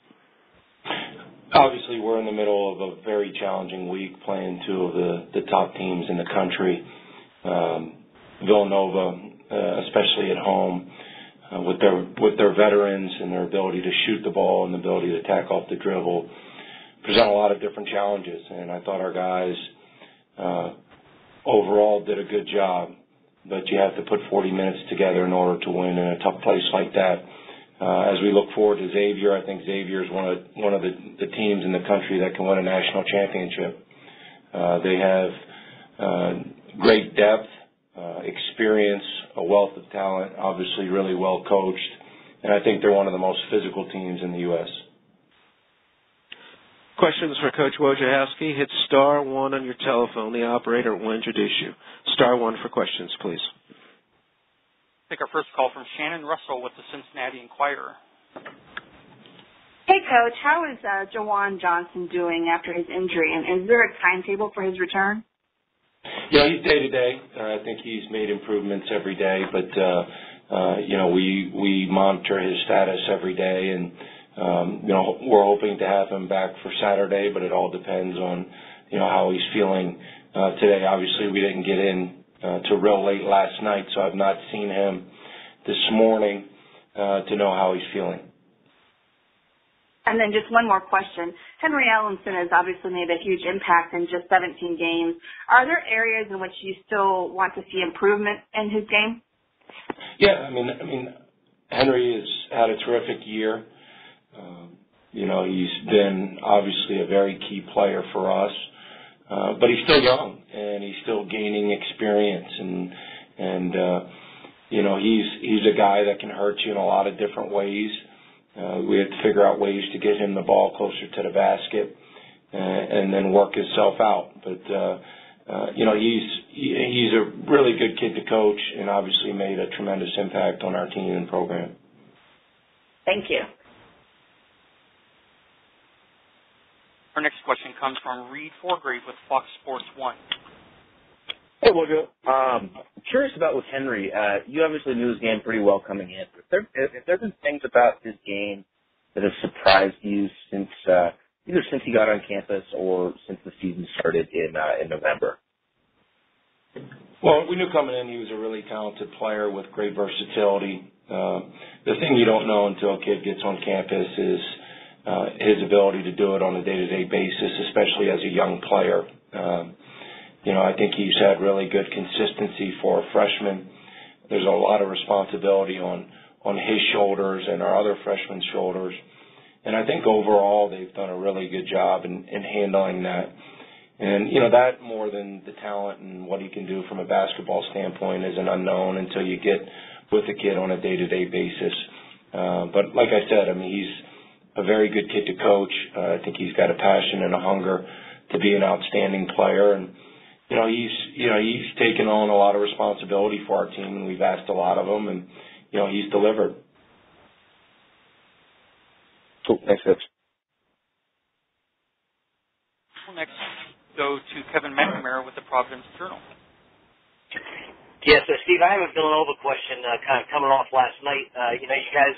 Obviously, we're in the middle of a very challenging week playing two of the top teams in the country. Villanova, especially at home, with their veterans and their ability to shoot the ball and the ability to attack off the dribble, present a lot of different challenges. And I thought our guys overall did a good job, but you have to put 40 minutes together in order to win in a tough place like that. As we look forward to Xavier, I think Xavier is one of the teams in the country that can win a national championship. They have great depth, experience, a wealth of talent, obviously really well coached, and I think they're one of the most physical teams in the U.S. Questions for Coach Wojciechowski? Hit *1 on your telephone. The operator will introduce you. *1 for questions, please. Take our first call from Shannon Russell with the Cincinnati Enquirer. Hey, Coach. How is Jawan Johnson doing after his injury, and is there a timetable for his return? Yeah, he's day to day. I think he's made improvements every day, but we monitor his status every day, and we're hoping to have him back for Saturday, but it all depends on how he's feeling today. Obviously, we didn't get in to real late last night, so I've not seen him this morning to know how he's feeling. And then just one more question. Henry Ellenson has obviously made a huge impact in just 17 games. Are there areas in which you still want to see improvement in his game? Yeah, I mean, Henry has had a terrific year. He's been obviously a very key player for us, but he's still young and he's still gaining experience, and he's a guy that can hurt you in a lot of different ways. We have to figure out ways to get him the ball closer to the basket and then work himself out. But he's a really good kid to coach and obviously made a tremendous impact on our team and program. Thank you. Our next question comes from Reed Forgrave with Fox Sports 1. Hey, Wojo. I'm curious about with Henry. You obviously knew his game pretty well coming in. Have there been things about his game that have surprised you since either since he got on campus or since the season started in November? Well, we knew coming in he was a really talented player with great versatility. The thing you don't know until a kid gets on campus is his ability to do it on a day-to-day basis, especially as a young player. I think he's had really good consistency for a freshman. There's a lot of responsibility on his shoulders and our other freshmen' shoulders. And I think overall they've done a really good job in handling that. And, that more than the talent and what he can do from a basketball standpoint is an unknown until you get with the kid on a day-to-day basis. But like I said, he's a very good kid to coach. I think he's got a passion and a hunger to be an outstanding player. And, he's taken on a lot of responsibility for our team, and we've asked a lot of him, and, he's delivered. Cool. Thanks, Coach. We'll next go to Kevin McNamara with the Providence Journal. Yes, Steve, I have a Villanova question kind of coming off last night. You guys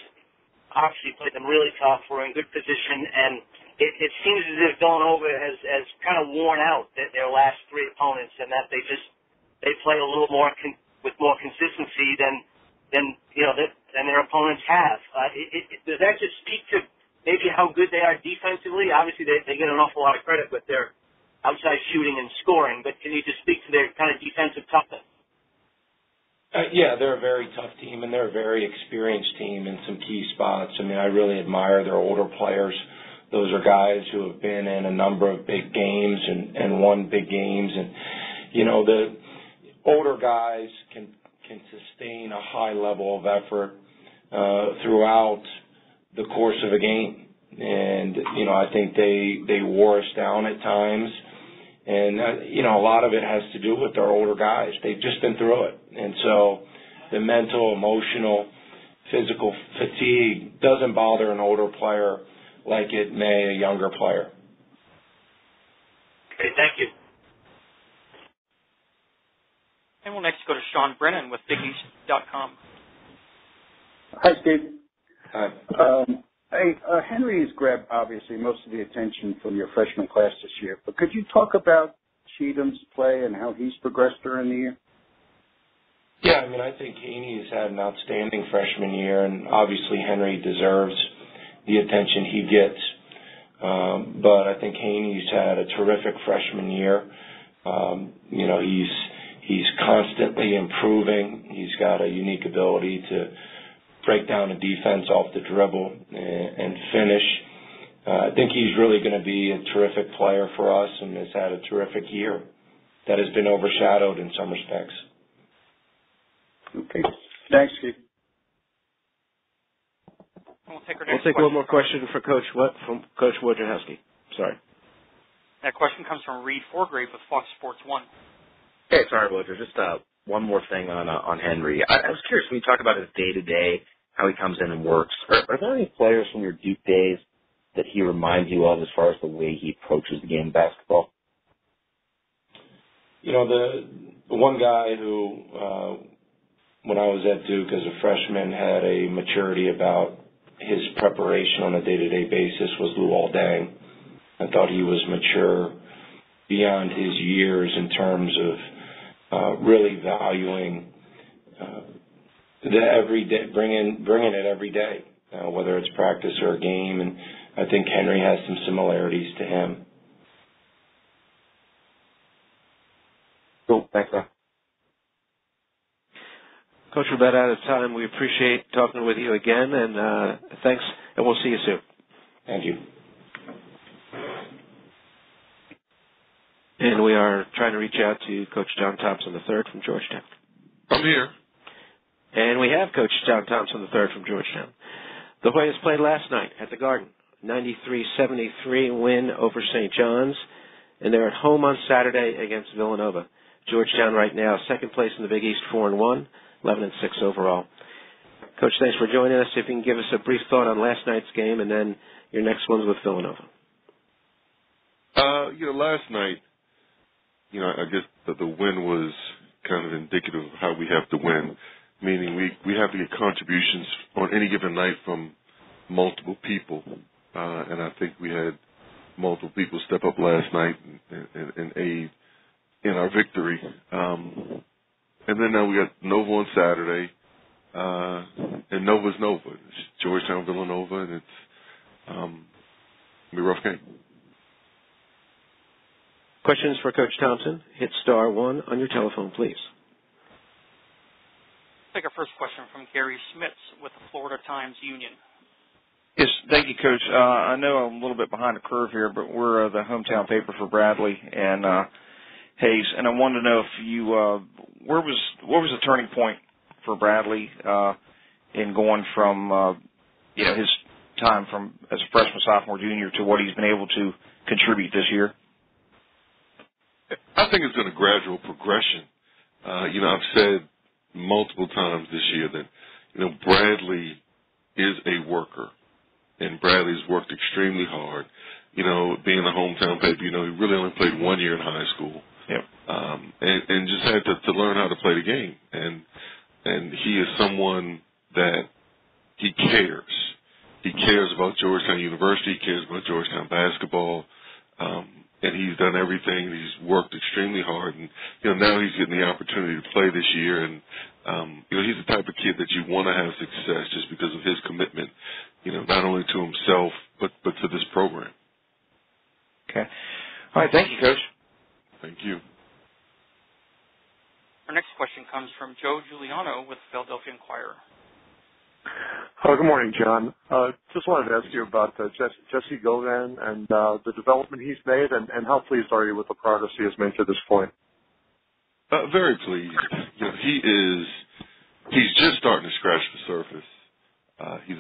obviously played them really tough. We're in good position, and it seems as if Villanova has kind of worn out their last three opponents, and that they play a little more with more consistency than their opponents have. Does that just speak to maybe how good they are defensively? Obviously, they get an awful lot of credit with their outside shooting and scoring, but can you just speak to their kind of defensive toughness? Yeah, they're a very tough team, and they're a very experienced team in some key spots. I really admire their older players. Those are guys who have been in a number of big games and won big games. And, the older guys can sustain a high level of effort throughout the course of a game. And, I think they wore us down at times. And, a lot of it has to do with our older guys. They've just been through it. And so the mental, emotional, physical fatigue doesn't bother an older player like it may a younger player. Okay, thank you. And we'll next go to Sean Brennan with BigEast.com. Hi, Steve. Hi. Henry has grabbed, obviously, most of the attention from your freshman class this year. But could you talk about Cheatham's play and how he's progressed during the year? Yeah, I think Haney's had an outstanding freshman year, and obviously Henry deserves the attention he gets. But I think Haney's had a terrific freshman year. He's constantly improving. He's got a unique ability to break down a defense off the dribble and finish. I think he's really going to be a terrific player for us and has had a terrific year that has been overshadowed in some respects. Okay. Thanks, Steve. We'll take one more question for Coach Wojciechowski. Sorry. That question comes from Reed Forgrave with Fox Sports 1. Hey, sorry, Wojo. Just one more thing on Henry. I was curious, when you talk about his day-to-day, how he comes in and works, are there any players from your Duke days that he reminds you of as far as the way he approaches the game of basketball? The one guy who, when I was at Duke as a freshman, had a maturity about his preparation on a day-to-day basis was Luol Deng. I thought he was mature beyond his years in terms of really valuing the everyday, bringing it every day, whether it's practice or a game. And I think Henry has some similarities to him. Cool. Thanks, man. Coach, we're about out of time. We appreciate talking with you again, and thanks, and we'll see you soon. Thank you. And we are trying to reach out to Coach John Thompson III from Georgetown. I'm here. And we have Coach John Thompson III from Georgetown. The Hoyas played last night at the Garden, 93-73 win over St. John's, and they're at home on Saturday against Villanova. Georgetown right now, second place in the Big East, 4-1, 11-6 overall. Coach, thanks for joining us. If you can give us a brief thought on last night's game, and then your next one's with Villanova. Last night, I guess that the win was kind of indicative of how we have to win, meaning we have to get contributions on any given night from multiple people, and I think we had multiple people step up last night and aid in our victory. And then now we got Nova on Saturday, and Nova's Nova. It's Georgetown, Villanova, and it's it'll be a rough game. Questions for Coach Thompson? Hit *1 on your telephone, please. Take our first question from Gary Schmitz with the Florida Times-Union. Yes, thank you, Coach. I know I'm a little bit behind the curve here, but we're the hometown paper for Bradley and Hayes, and I wanted to know if you what was the turning point for Bradley in going from his time from as a freshman, sophomore, junior to what he's been able to contribute this year? I think it's been a gradual progression. I've said multiple times this year that, Bradley is a worker, and Bradley's worked extremely hard. Being a hometown paper, he really only played 1 year in high school. Yep. And just had to learn how to play the game. And he is someone that he cares. He cares about Georgetown University. He cares about Georgetown basketball. And he's done everything. He's worked extremely hard, and now he's getting the opportunity to play this year. And he's the type of kid that you want to have success just because of his commitment, not only to himself but to this program. Okay. All right. Thank you, Coach. Thank you. Our next question comes from Joe Giuliano with the Philadelphia Inquirer. Good morning, John. Just wanted to ask you about Jesse Govan and the development he's made, and how pleased are you with the progress he has made to this point? Very pleased. He's just starting to scratch the surface. He's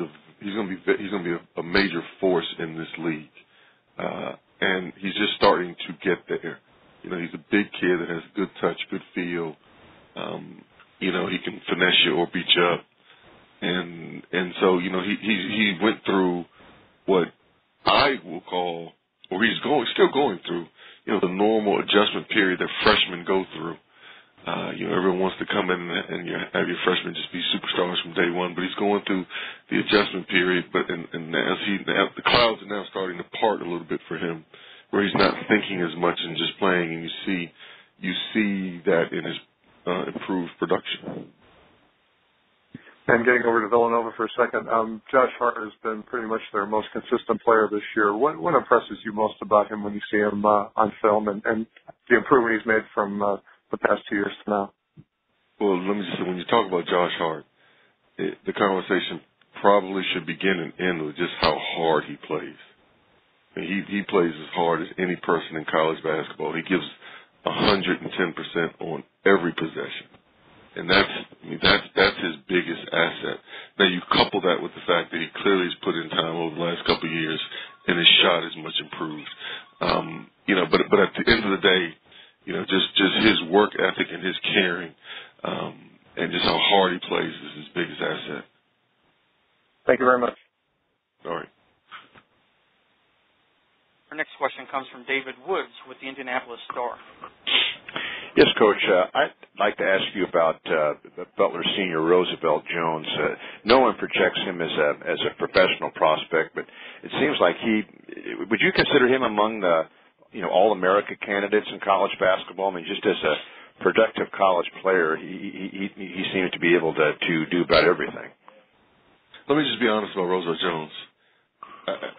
going to be a major force in this league, and he's just starting to get there. He's a big kid that has good touch, good feel. He can finesse you or beat you up. And so, he went through what I will call, or he's still going through, the normal adjustment period that freshmen go through. Everyone wants to come in and have your freshmen just be superstars from day one, but he's going through the adjustment period. And now the clouds are now starting to part a little bit for him, where he's not thinking as much and just playing. And you see that in his improved production. And getting over to Villanova for a second, Josh Hart has been pretty much their most consistent player this year. What impresses you most about him when you see him on film, and the improvement he's made from the past 2 years to now? Well, let me just say, when you talk about Josh Hart, the conversation probably should begin and end with just how hard he plays. I mean, he plays as hard as any person in college basketball. He gives 110% on every possession. And that's his biggest asset. Now you couple that with the fact that he clearly has put in time over the last couple of years, and his shot is much improved. But at the end of the day, just his work ethic and his caring, and just how hard he plays is his biggest asset. Thank you very much. All right. Our next question comes from David Woods with the Indianapolis Star. Yes, Coach. I'd like to ask you about Butler senior Roosevelt Jones. No one projects him as a professional prospect, but it seems like would you consider him among the All-America candidates in college basketball? I mean, just as a productive college player, he seems to be able to do about everything. Let me just be honest about Roosevelt Jones.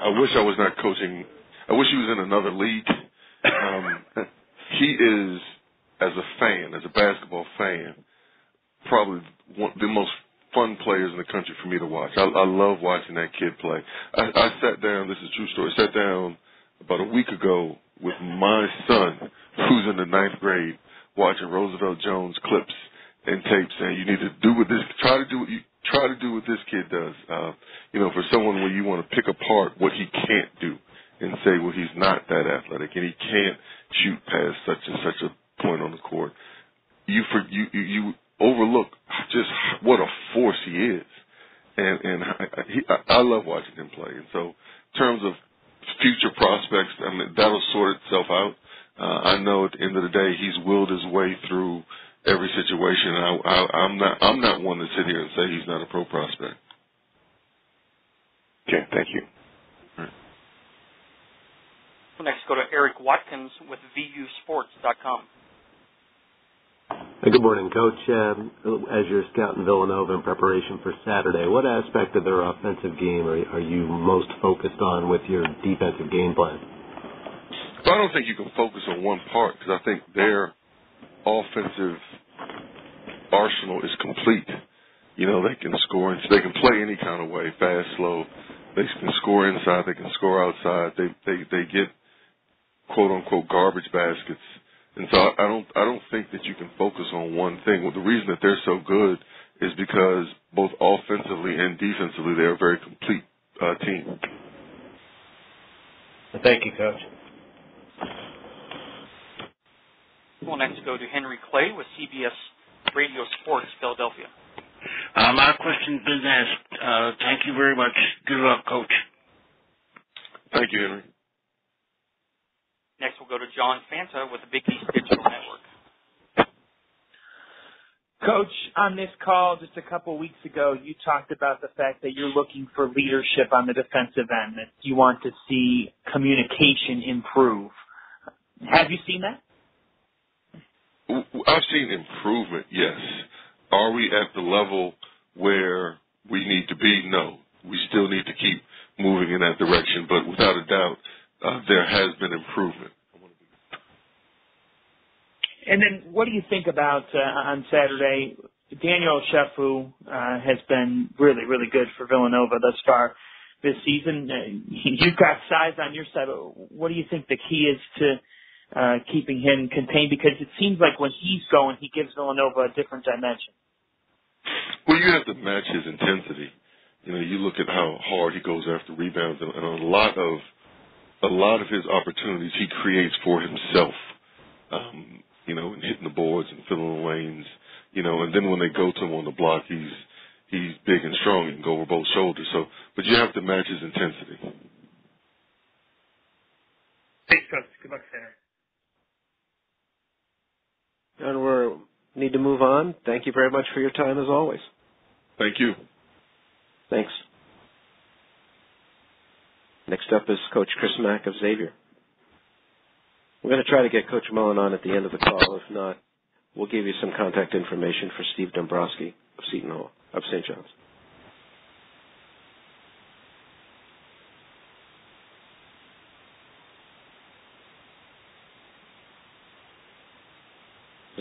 I wish I was not coaching. I wish he was in another league. He is, as a fan, as a basketball fan, probably the most fun players in the country for me to watch. I love watching that kid play. I sat down, this is a true story, sat down about a week ago with my son, who's in the 9th grade, watching Roosevelt Jones clips and tapes, saying, you need to do what this, try to do what this kid does. For someone where you want to pick apart what he can't do and say, well, he's not that athletic and he can't shoot past such and such a point on the court. You overlook just what a force he is, and I love watching him play. And so, in terms of future prospects, I mean, that'll sort itself out. I know at the end of the day, he's willed his way through every situation. I'm not one to sit here and say he's not a pro prospect. Okay, thank you. All right. We'll next go to Eric Watkins with VUSports.com. Good morning, Coach. As you're scouting Villanova in preparation for Saturday, what aspect of their offensive game are you most focused on with your defensive game plan? I don't think you can focus on one part because I think their offensive arsenal is complete. They can score and they can play any kind of way, fast, slow. They can score inside. They can score outside. They get quote unquote garbage baskets. And so I don't think that you can focus on one thing. Well, the reason that they're so good is because both offensively and defensively they're a very complete team. Thank you, Coach. We'll next go to Henry Clay with CBS Radio Sports, Philadelphia. My question's been asked. Thank you very much. Good luck, Coach. Thank you, Henry. Next, we'll go to John Fanta with the Big East Digital Network. Coach, on this call just a couple of weeks ago, you talked about the fact that you're looking for leadership on the defensive end, that you want to see communication improve. Have you seen that? I've seen improvement, yes. Are we at the level where we need to be? No. We still need to keep moving in that direction, but without a doubt, there has been improvement. And then what do you think about on Saturday? Daniel Shefu has been really, really good for Villanova thus far this season. You've got size on your side. What do you think the key is to keeping him contained? Because it seems like when he's going, he gives Villanova a different dimension. Well, you have to match his intensity. You look at how hard he goes after rebounds, and a lot of his opportunities he creates for himself. And hitting the boards and filling the lanes, and then when they go to him on the block, he's big and strong and can go over both shoulders. But you have to match his intensity. Thanks, Coach. Good luck, Center. And we need to move on. Thank you very much for your time, as always. Thank you. Thanks. Next up is Coach Chris Mack of Xavier. We're going to try to get Coach Mullen on at the end of the call. If not, we'll give you some contact information for Steve Dombrowski of Seton Hall, of St. John's.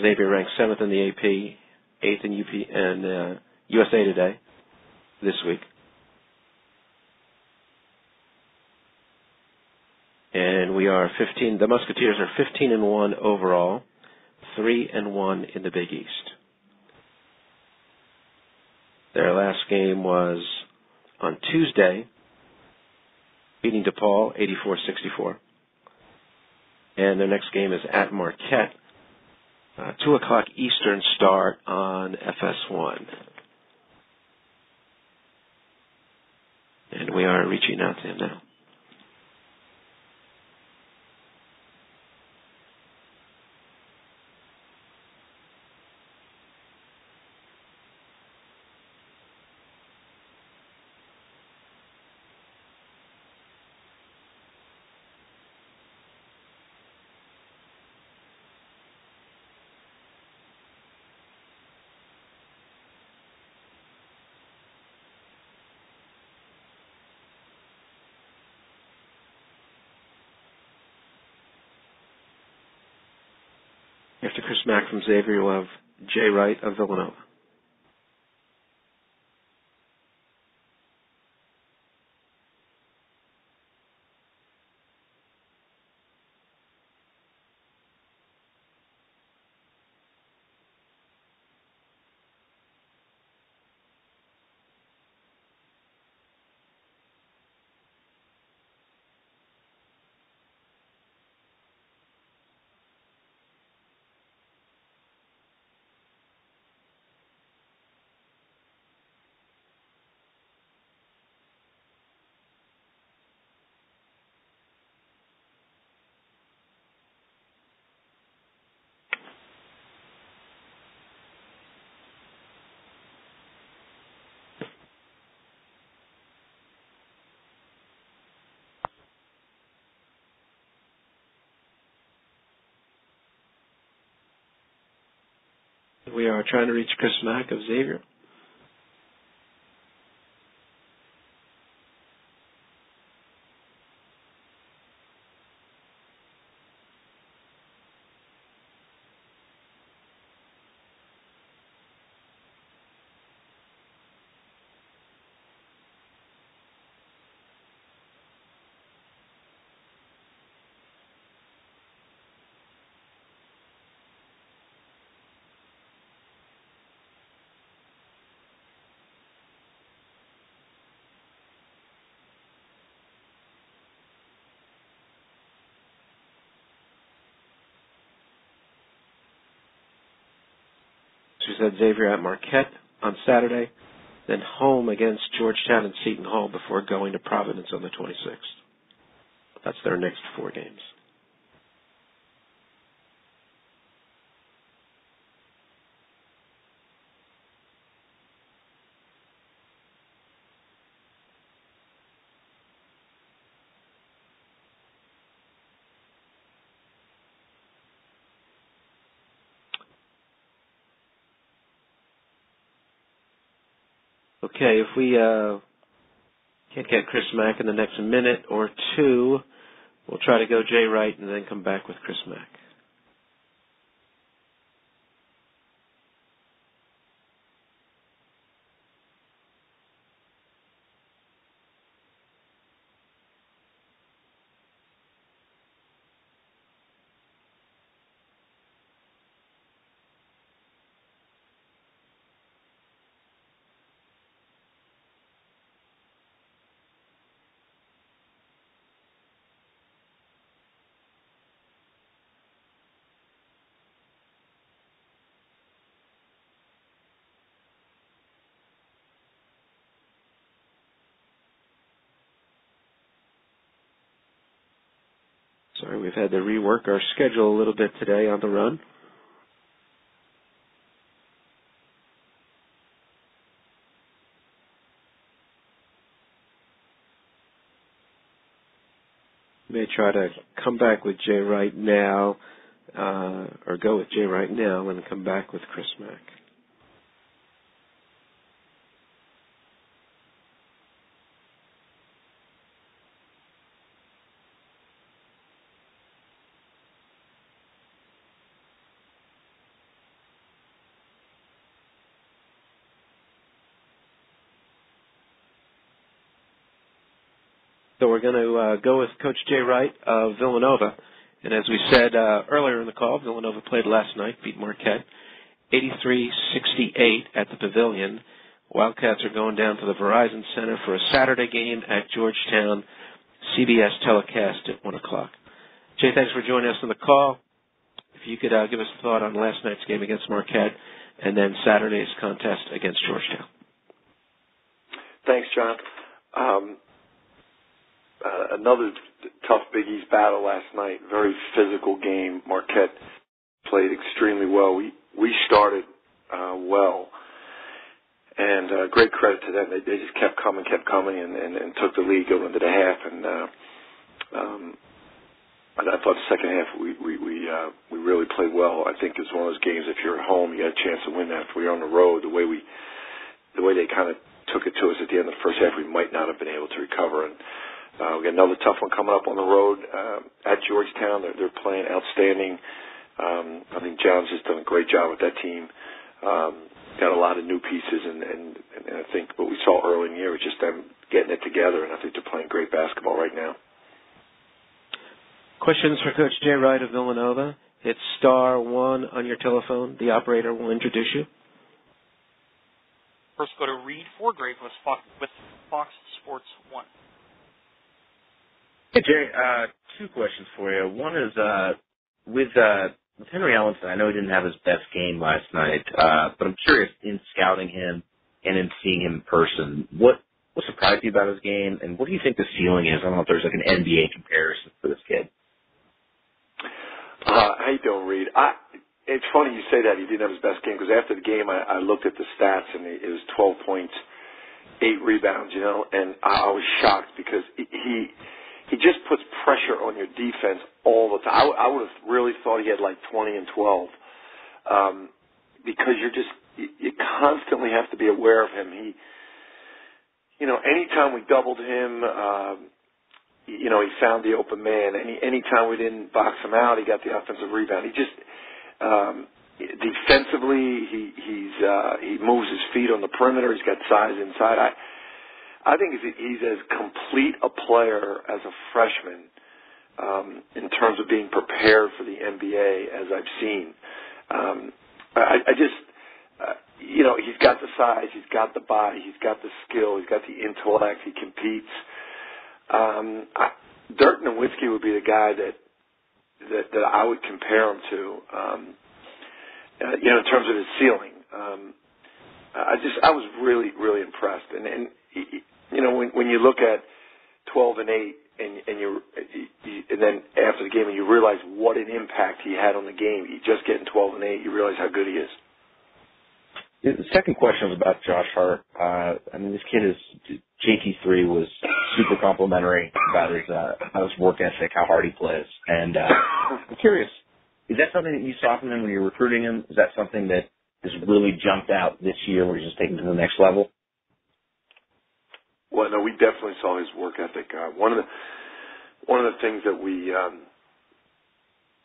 Xavier ranks 7th in the AP, 8th in UP and USA Today this week. And we are 15. The Musketeers are 15-1 overall, 3-1 in the Big East. Their last game was on Tuesday, beating DePaul 84-64. And their next game is at Marquette, 2 o'clock Eastern start on FS1. And we are reaching out to him now. Chris Mack from Xavier. We'll have Jay Wright of Villanova. We are trying to reach Chris Mack of Xavier. We said Xavier at Marquette on Saturday, then home against Georgetown and Seton Hall before going to Providence on the 26th. That's their next 4 games. Okay, if we can't get Chris Mack in the next minute or two, we'll try to go Jay Wright and then come back with Chris Mack. Sorry, we've had to rework our schedule a little bit today on the run. May try to come back with Jay Wright now, or go with Jay Wright now and come back with Chris Mack. So we're going to go with Coach Jay Wright of Villanova. And as we said earlier in the call, Villanova played last night, beat Marquette 83-68 at the Pavilion. Wildcats are going down to the Verizon Center for a Saturday game at Georgetown, CBS telecast at 1 o'clock. Jay, thanks for joining us on the call. If you could give us a thought on last night's game against Marquette and then Saturday's contest against Georgetown. Thanks, John. Another tough Big East battle last night. Very physical game. Marquette played extremely well. We started well, and great credit to them. They just kept coming, and took the lead going into the half. And I thought the second half we really played well. I think it's one of those games. If you're at home, you got a chance to win that. If we're on the road, the way they kind of took it to us at the end of the first half, we might not have been able to recover. And we got another tough one coming up on the road at Georgetown. They're playing outstanding I think John's just done a great job with that team. Got a lot of new pieces, and I think what we saw early in the year was just them getting it together, and I think they're playing great basketball right now. Questions for Coach Jay Wright of Villanova? Hit *1 on your telephone. The operator will introduce you. First, go to Reed Forgrave with Fox Sports 1. Hey, Jay. Two questions for you. One is with Henry Ellenson. I know he didn't have his best game last night, but I'm curious, in scouting him and in seeing him in person, what surprised you about his game, and what do you think the ceiling is? I don't know if there's like an NBA comparison for this kid. How you doing, Reed? It's funny you say that he didn't have his best game, because after the game I looked at the stats, and it was 12 points, 8 rebounds, and I was shocked because he just puts pressure on your defense all the time. I would have really thought he had like 20 and 12, because you constantly have to be aware of him. Anytime we doubled him, he found the open man. Anytime we didn't box him out, he got the offensive rebound. He just defensively, he moves his feet on the perimeter. He's got size inside. I think he's as complete a player as a freshman in terms of being prepared for the NBA as I've seen. He's got the size, he's got the body, he's got the skill, he's got the intellect, he competes. Dirk Nowitzki would be the guy that I would compare him to, in terms of his ceiling. I was really, really impressed. And when you look at 12 and 8, and then after the game, and you realize what an impact he had on the game, just getting 12 and 8, you realize how good he is. The second question was about Josh Hart. This kid JT3 was super complimentary about his work ethic, how hard he plays. And I'm curious, is that something that you saw from him when you were recruiting him? Is that something that has really jumped out this year where he's just taken to the next level? Well, no, we definitely saw his work ethic. One of the things that we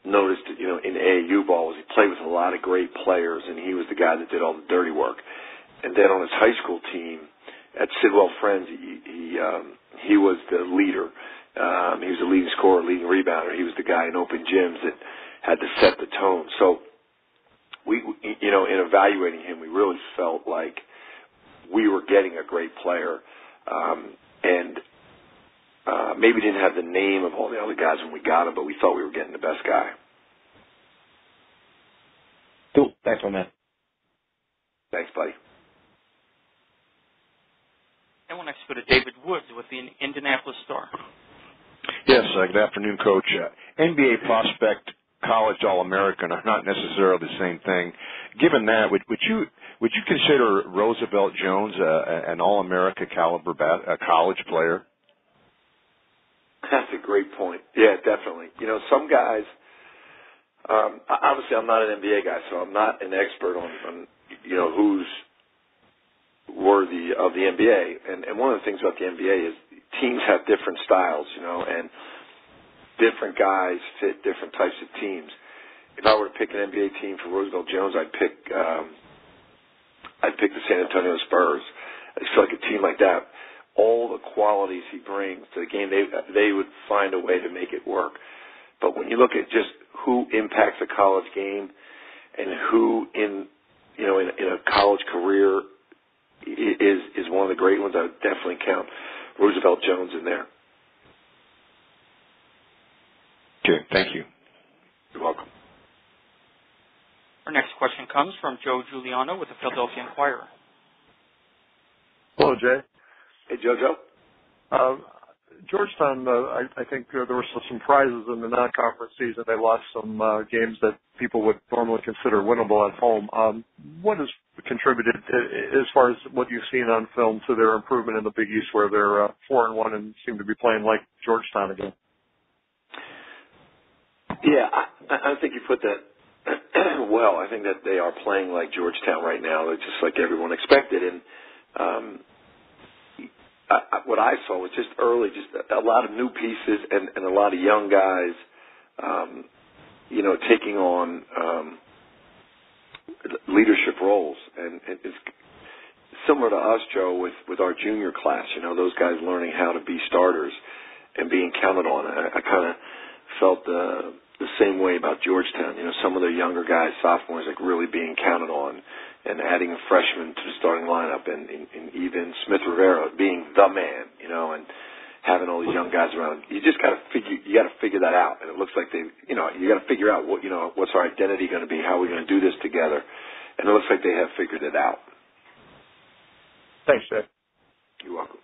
noticed, in AAU ball was he played with a lot of great players, and he was the guy that did all the dirty work. And then on his high school team at Sidwell Friends, he was the leader. He was the leading scorer, leading rebounder. He was the guy in open gyms that had to set the tone. So we, in evaluating him, we really felt like we were getting a great player, and maybe didn't have the name of all the other guys when we got him, but we thought we were getting the best guy. Cool. Thanks, man. Thanks, buddy. And we'll next go to David Woods with the Indianapolis Star. Yes, good afternoon, Coach. NBA prospect, college All-American are not necessarily the same thing. Given that, would you consider Roosevelt Jones an All-America caliber college player? That's a great point. Yeah, definitely. Some guys, obviously I'm not an NBA guy, so I'm not an expert on who's worthy of the NBA. And one of the things about the NBA is teams have different styles, and different guys fit different types of teams. If I were to pick an NBA team for Roosevelt Jones, I'd pick the San Antonio Spurs. I just feel like a team like that, all the qualities he brings to the game, they would find a way to make it work. But when you look at just who impacts a college game and who in a college career is one of the great ones, I would definitely count Roosevelt Jones in there. Okay, thank you. You're welcome. Our next question comes from Joe Giuliano with the Philadelphia Inquirer. Hello, Jay. Hey, JoJo. Georgetown, I think there were some surprises in the non-conference season. They lost some games that people would normally consider winnable at home. What has contributed, as far as what you've seen on film, to their improvement in the Big East, where they're 4-1 and seem to be playing like Georgetown again? Yeah, I think you put that well. I think that they are playing like Georgetown right now, just like everyone expected. And what I saw was just early, just a lot of new pieces and a lot of young guys, taking on leadership roles, and it's similar to us, Joe, with our junior class. Those guys learning how to be starters and being counted on. I kind of felt the same way about Georgetown. Some of the younger guys, sophomores, like really being counted on, and adding a freshman to the starting lineup, and even Smith Rivera being the man, and having all these young guys around. You just got to figure that out. And it looks like you got to figure out what's our identity going to be, how are we going to do this together. And it looks like they have figured it out. Thanks, Jay. You're welcome.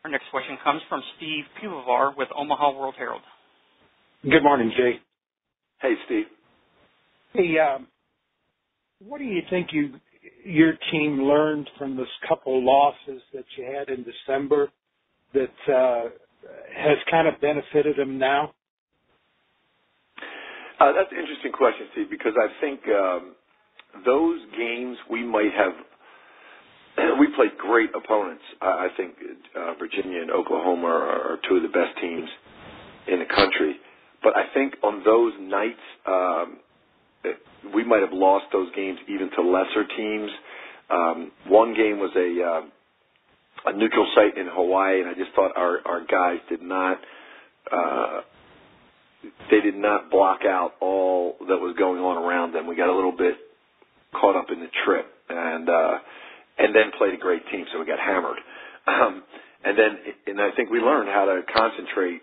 Our next question comes from Steve Pivovar with Omaha World Herald. Good morning, Jay. Hey, Steve. Hey, what do you think your team learned from this couple losses that you had in December that has kind of benefited them now? That's an interesting question, Steve, because I think those games we played great opponents. I think Virginia and Oklahoma are two of the best teams in the country. But I think on those nights, we might have lost those games even to lesser teams. One game was a neutral site in Hawaii, and I just thought our guys did not block out all that was going on around them. We got a little bit caught up in the trip, and then played a great team, so we got hammered. And I think we learned how to concentrate,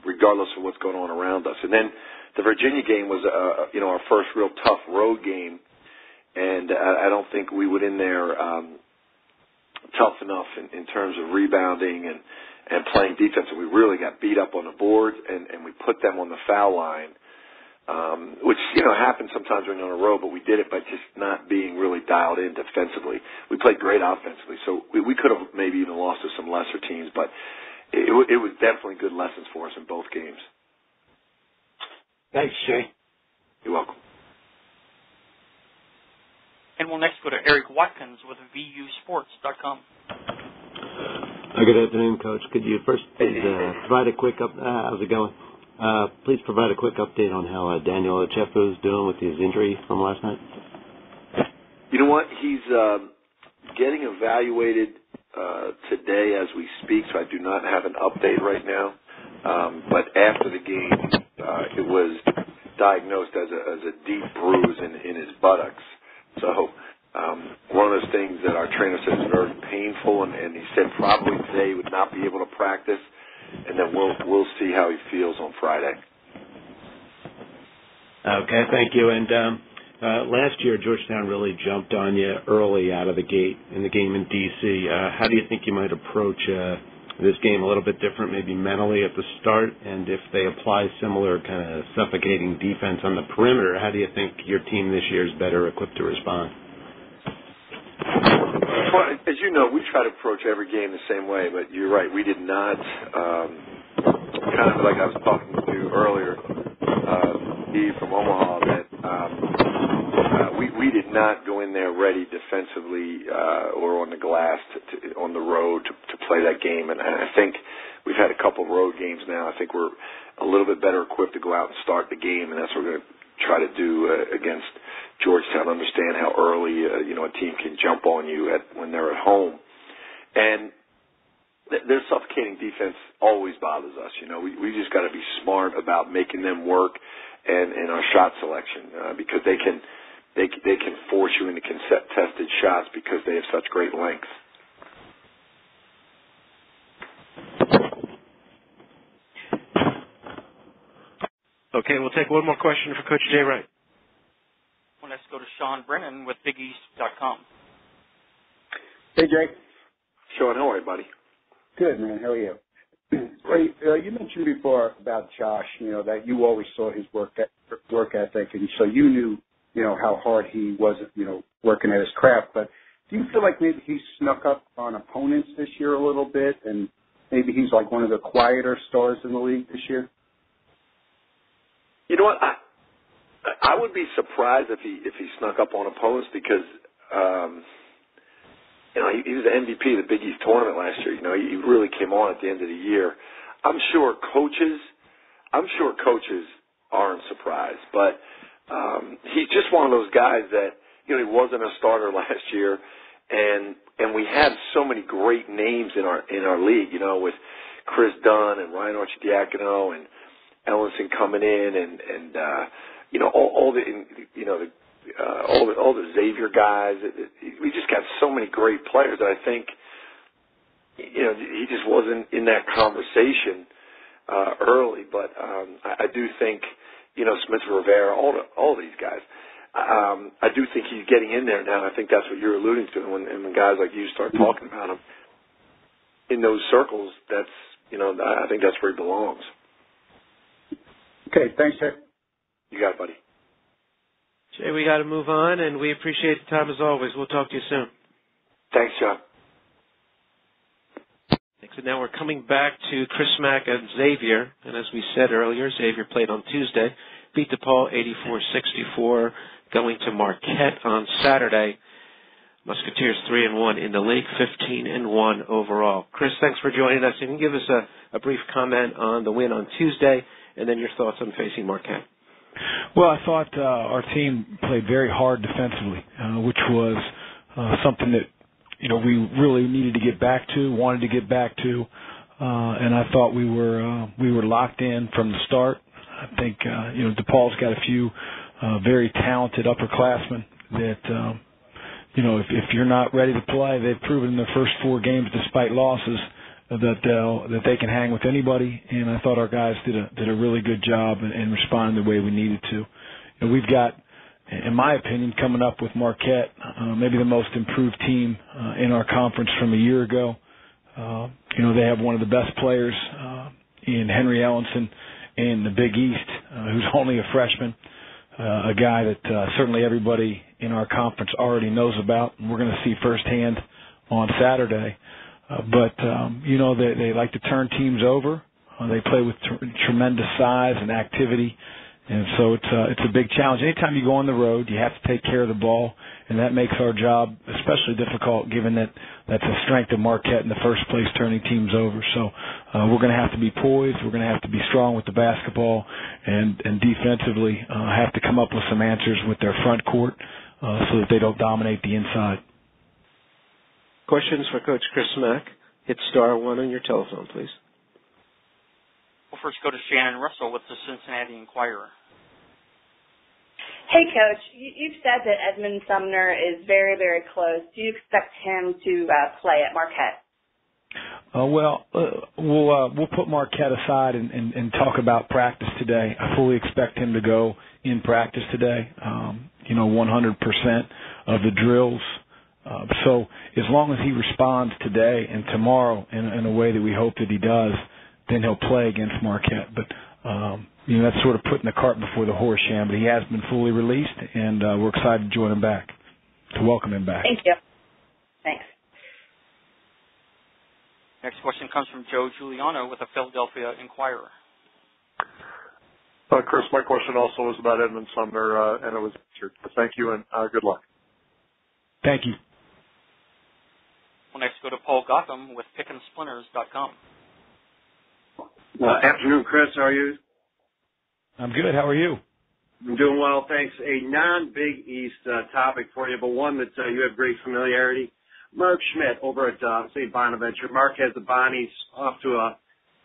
regardless of what's going on around us. And then the Virginia game was, our first real tough road game, and I don't think we went in there tough enough in terms of rebounding and playing defense. And we really got beat up on the board, and we put them on the foul line, which, happens sometimes when you're on a road, but we did it by just not being really dialed in defensively. We played great offensively, so we could have maybe even lost to some lesser teams, but it was definitely good lessons for us in both games. Thanks, Jay. You're welcome. And we'll next go to Eric Watkins with VUSports.com. Good afternoon, Coach. Could you first please provide a quick how's it going? Please provide a quick update on how Daniel Ochefu is doing with his injury from last night. You know what? He's getting evaluated today as we speak, so I do not have an update right now. But after the game, it was diagnosed as a deep bruise in his buttocks. So one of those things that our trainer said is very painful, and he said probably today he would not be able to practice, and then we'll see how he feels on Friday. Okay, thank you. And last year, Georgetown really jumped on you early out of the gate in the game in D.C. How do you think you might approach this game a little bit different, maybe mentally at the start? And if they apply similar kind of suffocating defense on the perimeter, how do you think your team this year is better equipped to respond? Well, as you know, we try to approach every game the same way, but you're right. We did not, kind of like I was talking to earlier, Steve from Omaha, that we did not go in there ready defensively or on the glass on the road to play that game. And I think we've had a couple of road games now. I think we're a little bit better equipped to go out and start the game, and that's what we're going to try to do against Georgetown. Understand how early a team can jump on you when they're at home. And their suffocating defense always bothers us. We just got to be smart about making them work and our shot selection because they can force you into contested shots because they have such great length. Okay, we'll take one more question for Coach Jay Wright. Well, let's go to Sean Brennan with BigEast.com. Hey, Jay. Sean, how are you, buddy? Good, man. How are you? Hey, you mentioned before about Josh, that you always saw his work ethic, and so you knew, how hard he was, working at his craft. But do you feel like maybe he snuck up on opponents this year a little bit, and maybe he's like one of the quieter stars in the league this year? You know what? I would be surprised if he snuck up on opponents because he was the MVP of the Big East tournament last year. He really came on at the end of the year. I'm sure coaches I'm sure coaches aren't surprised, but he's just one of those guys that, he wasn't a starter last year, and we had so many great names in our league, with Chris Dunn and Ryan Arcidiacono and Ellenson coming in, and all the Xavier guys. We just got so many great players that I think, he just wasn't in that conversation early. But I do think, Smith Rivera, all these guys. I do think he's getting in there now. I think that's what you're alluding to. And when guys like you start talking about him in those circles, that's, I think that's where he belongs. Okay, thanks, Jay. You got it, buddy. Jay, we got to move on, and we appreciate the time as always. We'll talk to you soon. Thanks, John. So now we're coming back to Chris Mack and Xavier. And as we said earlier, Xavier played on Tuesday, beat DePaul 84-64, going to Marquette on Saturday. Musketeers 3-1 in the league, 15-1 overall. Chris, thanks for joining us. You can give us a brief comment on the win on Tuesday, and then your thoughts on facing Marquette. Well, I thought our team played very hard defensively, which was something that we really needed to get back to, wanted to get back to, and I thought we were locked in from the start. I think DePaul's got a few very talented upperclassmen that if you're not ready to play, they've proven in their first 4 games, despite losses, that they can hang with anybody. And I thought our guys did a really good job in responding the way we needed to. We've got, in my opinion, coming up with Marquette, maybe the most improved team in our conference from a year ago. They have one of the best players in Henry Ellenson in the Big East, who's only a freshman, a guy that certainly everybody in our conference already knows about, and we're going to see firsthand on Saturday. But they like to turn teams over. They play with tremendous size and activity. And so it's a big challenge. Anytime you go on the road, you have to take care of the ball, and that makes our job especially difficult given that that's a strength of Marquette in the first place, turning teams over. So we're going to have to be poised. We're going to have to be strong with the basketball, and defensively have to come up with some answers with their front court so that they don't dominate the inside. Questions for Coach Chris Mack? Hit *1 on your telephone, please. We'll first go to Shannon Russell with the Cincinnati Enquirer. Hey, Coach. You've said that Edmund Sumner is very, very close. Do you expect him to play at Marquette? We'll put Marquette aside and talk about practice today. I fully expect him to go in practice today, 100% of the drills. So as long as he responds today and tomorrow in a way that we hope that he does, then he'll play against Marquette. But, that's sort of putting the cart before the horse, Shan. But he has been fully released, and we're excited to join him back, to welcome him back. Thank you. Thanks. Next question comes from Joe Giuliano with the Philadelphia Inquirer. Chris, my question also was about Edmund Sumner, and it was answered. Thank you, and good luck. Thank you. We'll next go to Paul Gotham with PickandSplinters.com. Afternoon, Chris. How are you? I'm good. How are you? I'm doing well, thanks. A non-Big East topic for you, but one that you have great familiarity. Mark Schmidt over at St. Bonaventure. Mark has the Bonnies off to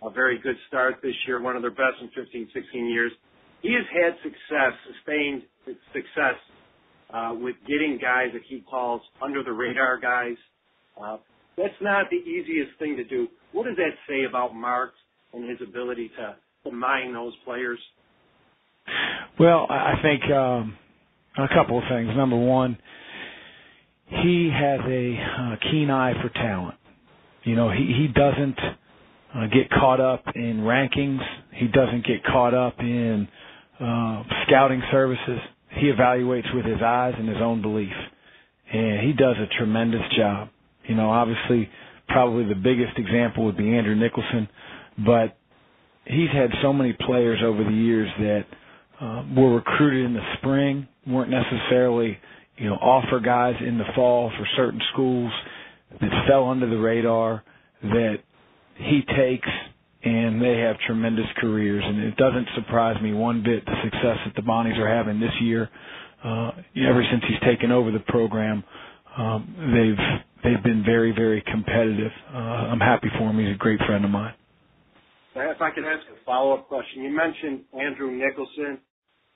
a very good start this year, one of their best in 15, 16 years. He has had sustained success with getting guys that he calls under-the-radar guys. That's not the easiest thing to do. What does that say about Mark and his ability to mine those players? Well, I think a couple of things. Number one, he has a keen eye for talent. He doesn't get caught up in rankings. He doesn't get caught up in scouting services. He evaluates with his eyes and his own belief. And he does a tremendous job. Obviously, probably the biggest example would be Andrew Nicholson, but he's had so many players over the years that were recruited in the spring, weren't necessarily, offer guys in the fall for certain schools that fell under the radar that he takes and they have tremendous careers. And it doesn't surprise me one bit the success that the Bonnies are having this year. Ever since he's taken over the program, they've been very, very competitive. I'm happy for him. He's a great friend of mine. If I could ask a follow-up question. You mentioned Andrew Nicholson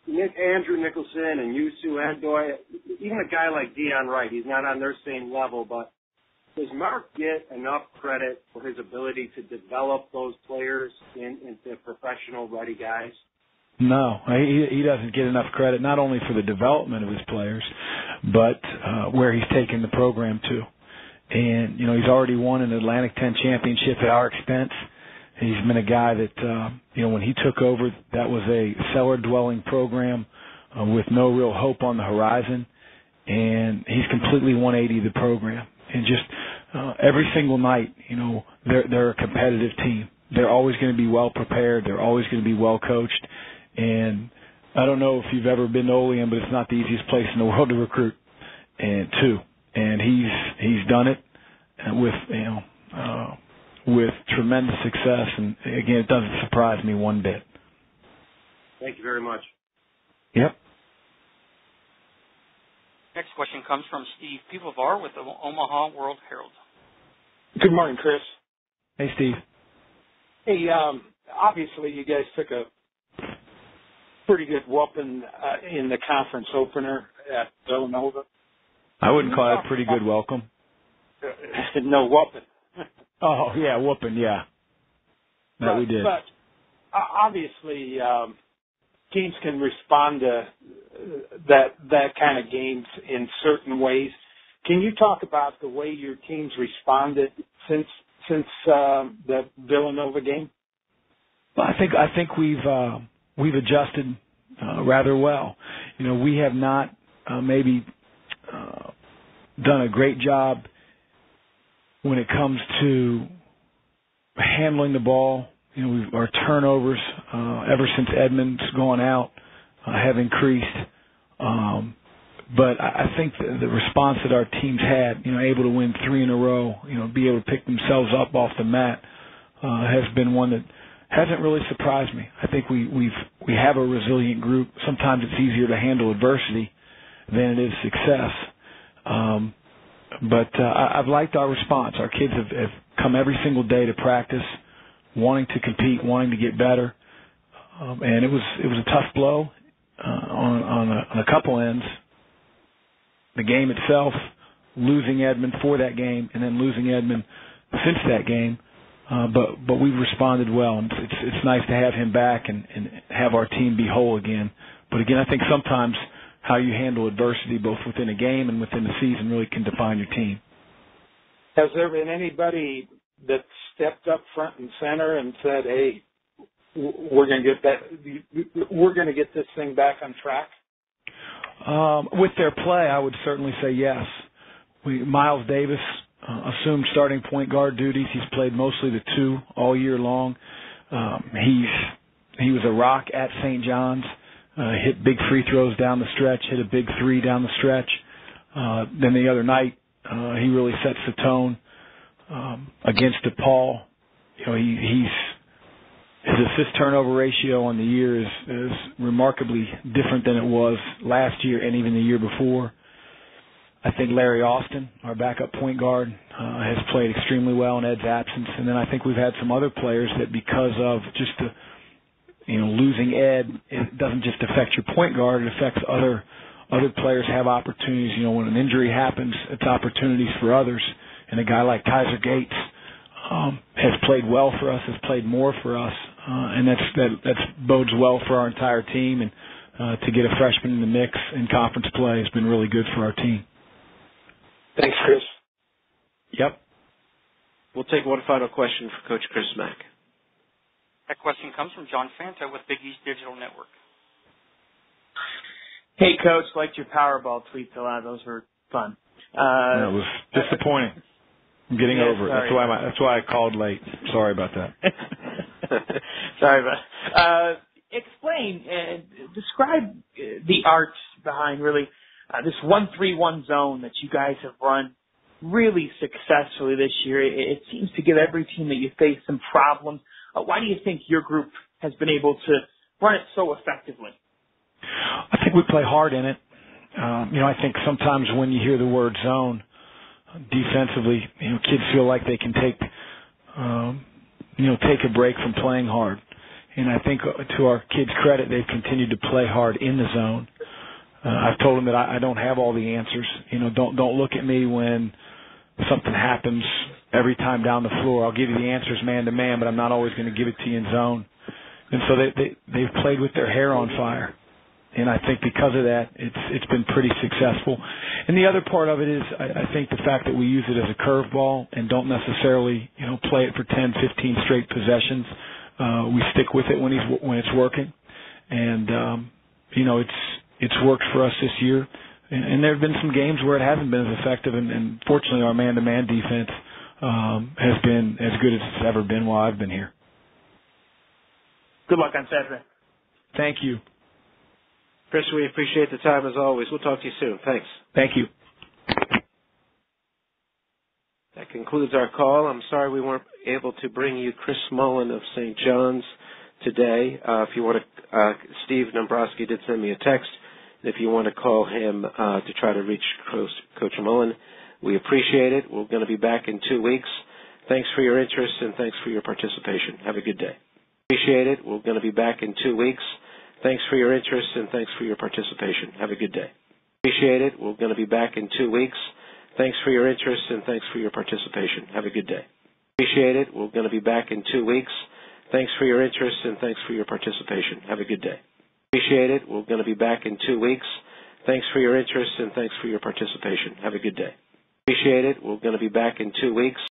and Yusu Endoy, even a guy like Dion Wright. He's not on their same level, but does Mark get enough credit for his ability to develop those players into professional-ready guys? No, he doesn't get enough credit, not only for the development of his players, but where he's taken the program to. And, he's already won an Atlantic 10 championship at our expense. He's been a guy that, when he took over, that was a cellar-dwelling program with no real hope on the horizon. And he's completely 180 the program. And just every single night, they're a competitive team. They're always going to be well prepared. They're always going to be well coached. And I don't know if you've ever been to Olean, but it's not the easiest place in the world to recruit. And he's done it with tremendous success. And again, it doesn't surprise me one bit. Thank you very much. Yep. Next question comes from Steve Pivovar with the Omaha World Herald. Good morning, Chris. Hey, Steve. Hey, obviously you guys took a pretty good whooping in the conference opener at Villanova. I wouldn't call that a pretty good welcome. No whooping. Oh, yeah, whooping, yeah. That we did. But obviously teams can respond to that kind of games in certain ways. Can you talk about the way your teams responded since the Villanova game? Well, I think we've adjusted rather well. We have not maybe done a great job when it comes to handling the ball. Our turnovers ever since Edmond's gone out have increased. But I think the response that our teams had, able to win 3 in a row, be able to pick themselves up off the mat, has been one that hasn't really surprised me. I think we have a resilient group. Sometimes it's easier to handle adversity than it is success. But I've liked our response. Our kids have come every single day to practice, wanting to compete, wanting to get better. And it was a tough blow on a couple ends. The game itself, losing Edmond for that game, and then losing Edmond since that game. But we've responded well, and it's nice to have him back and have our team be whole again. But again, I think sometimes how you handle adversity, both within a game and within the season, really can define your team. Has there been anybody that stepped up front and center and said, "Hey, we're going to get this thing back on track"? With their play, I would certainly say yes. Miles Davis assumed starting point guard duties. He's played mostly the 2 all year long. He was a rock at St. John's. Hit big free throws down the stretch. Hit a big 3 down the stretch. Then the other night, he really sets the tone against DePaul. His assist turnover ratio on the year is remarkably different than it was last year and even the year before. I think Larry Austin, our backup point guard, has played extremely well in Ed's absence. And then I think we've had some other players that, because of just the losing Ed, it doesn't just affect your point guard, it affects other players have opportunities. When an injury happens, it's opportunities for others. And a guy like Kaiser Gates has played well for us, has played more for us, and that bodes well for our entire team. And to get a freshman in the mix in conference play has been really good for our team. Thanks, Chris. Yep. We'll take one final question for Coach Chris Mack. That question comes from John Fanta with Big East Digital Network. Hey, Coach, liked your Powerball tweets a lot. Those were fun. It was disappointing. I'm getting over it. That's why I called late. Sorry about that. Sorry about it. Explain, describe the art behind really this 1-3-1 zone that you guys have run really successfully this year. It seems to give every team that you face some problems. Why do you think your group has been able to run it so effectively? I think we play hard in it. I think sometimes when you hear the word zone defensively, kids feel like they can take a break from playing hard. And I think to our kids' credit, they've continued to play hard in the zone. I've told them that I don't have all the answers. Don't look at me when something happens every time down the floor. I'll give you the answers man to man, but I'm not always going to give it to you in zone. And so they've played with their hair on fire. And I think because of that, it's been pretty successful. And the other part of it is I think the fact that we use it as a curveball and don't necessarily play it for 10, 15 straight possessions. We stick with it when it's working, and it's worked for us this year. And there have been some games where it hasn't been as effective, and fortunately our man-to-man defense has been as good as it's ever been while I've been here. Good luck on Saturday. Thank you. Chris, we appreciate the time as always. We'll talk to you soon. Thanks. Thank you. That concludes our call. I'm sorry we weren't able to bring you Chris Mullen of St. John's today. If you want to, Steve Dombrowski did send me a text. If you want to call him to try to reach Coach Mullen, we appreciate it. We're going to be back in 2 weeks. Thanks for your interest and thanks for your participation. Have a good day. Appreciate it. We're going to be back in 2 weeks. Thanks for your interest and thanks for your participation. Have a good day. Appreciate it. We're going to be back in 2 weeks. Thanks for your interest and thanks for your participation. Have a good day. Appreciate it. We're going to be back in 2 weeks. Thanks for your interest and thanks for your participation. Have a good day. Appreciate it. We're going to be back in 2 weeks. Thanks for your interest and thanks for your participation. Have a good day. Appreciate it. We're going to be back in 2 weeks.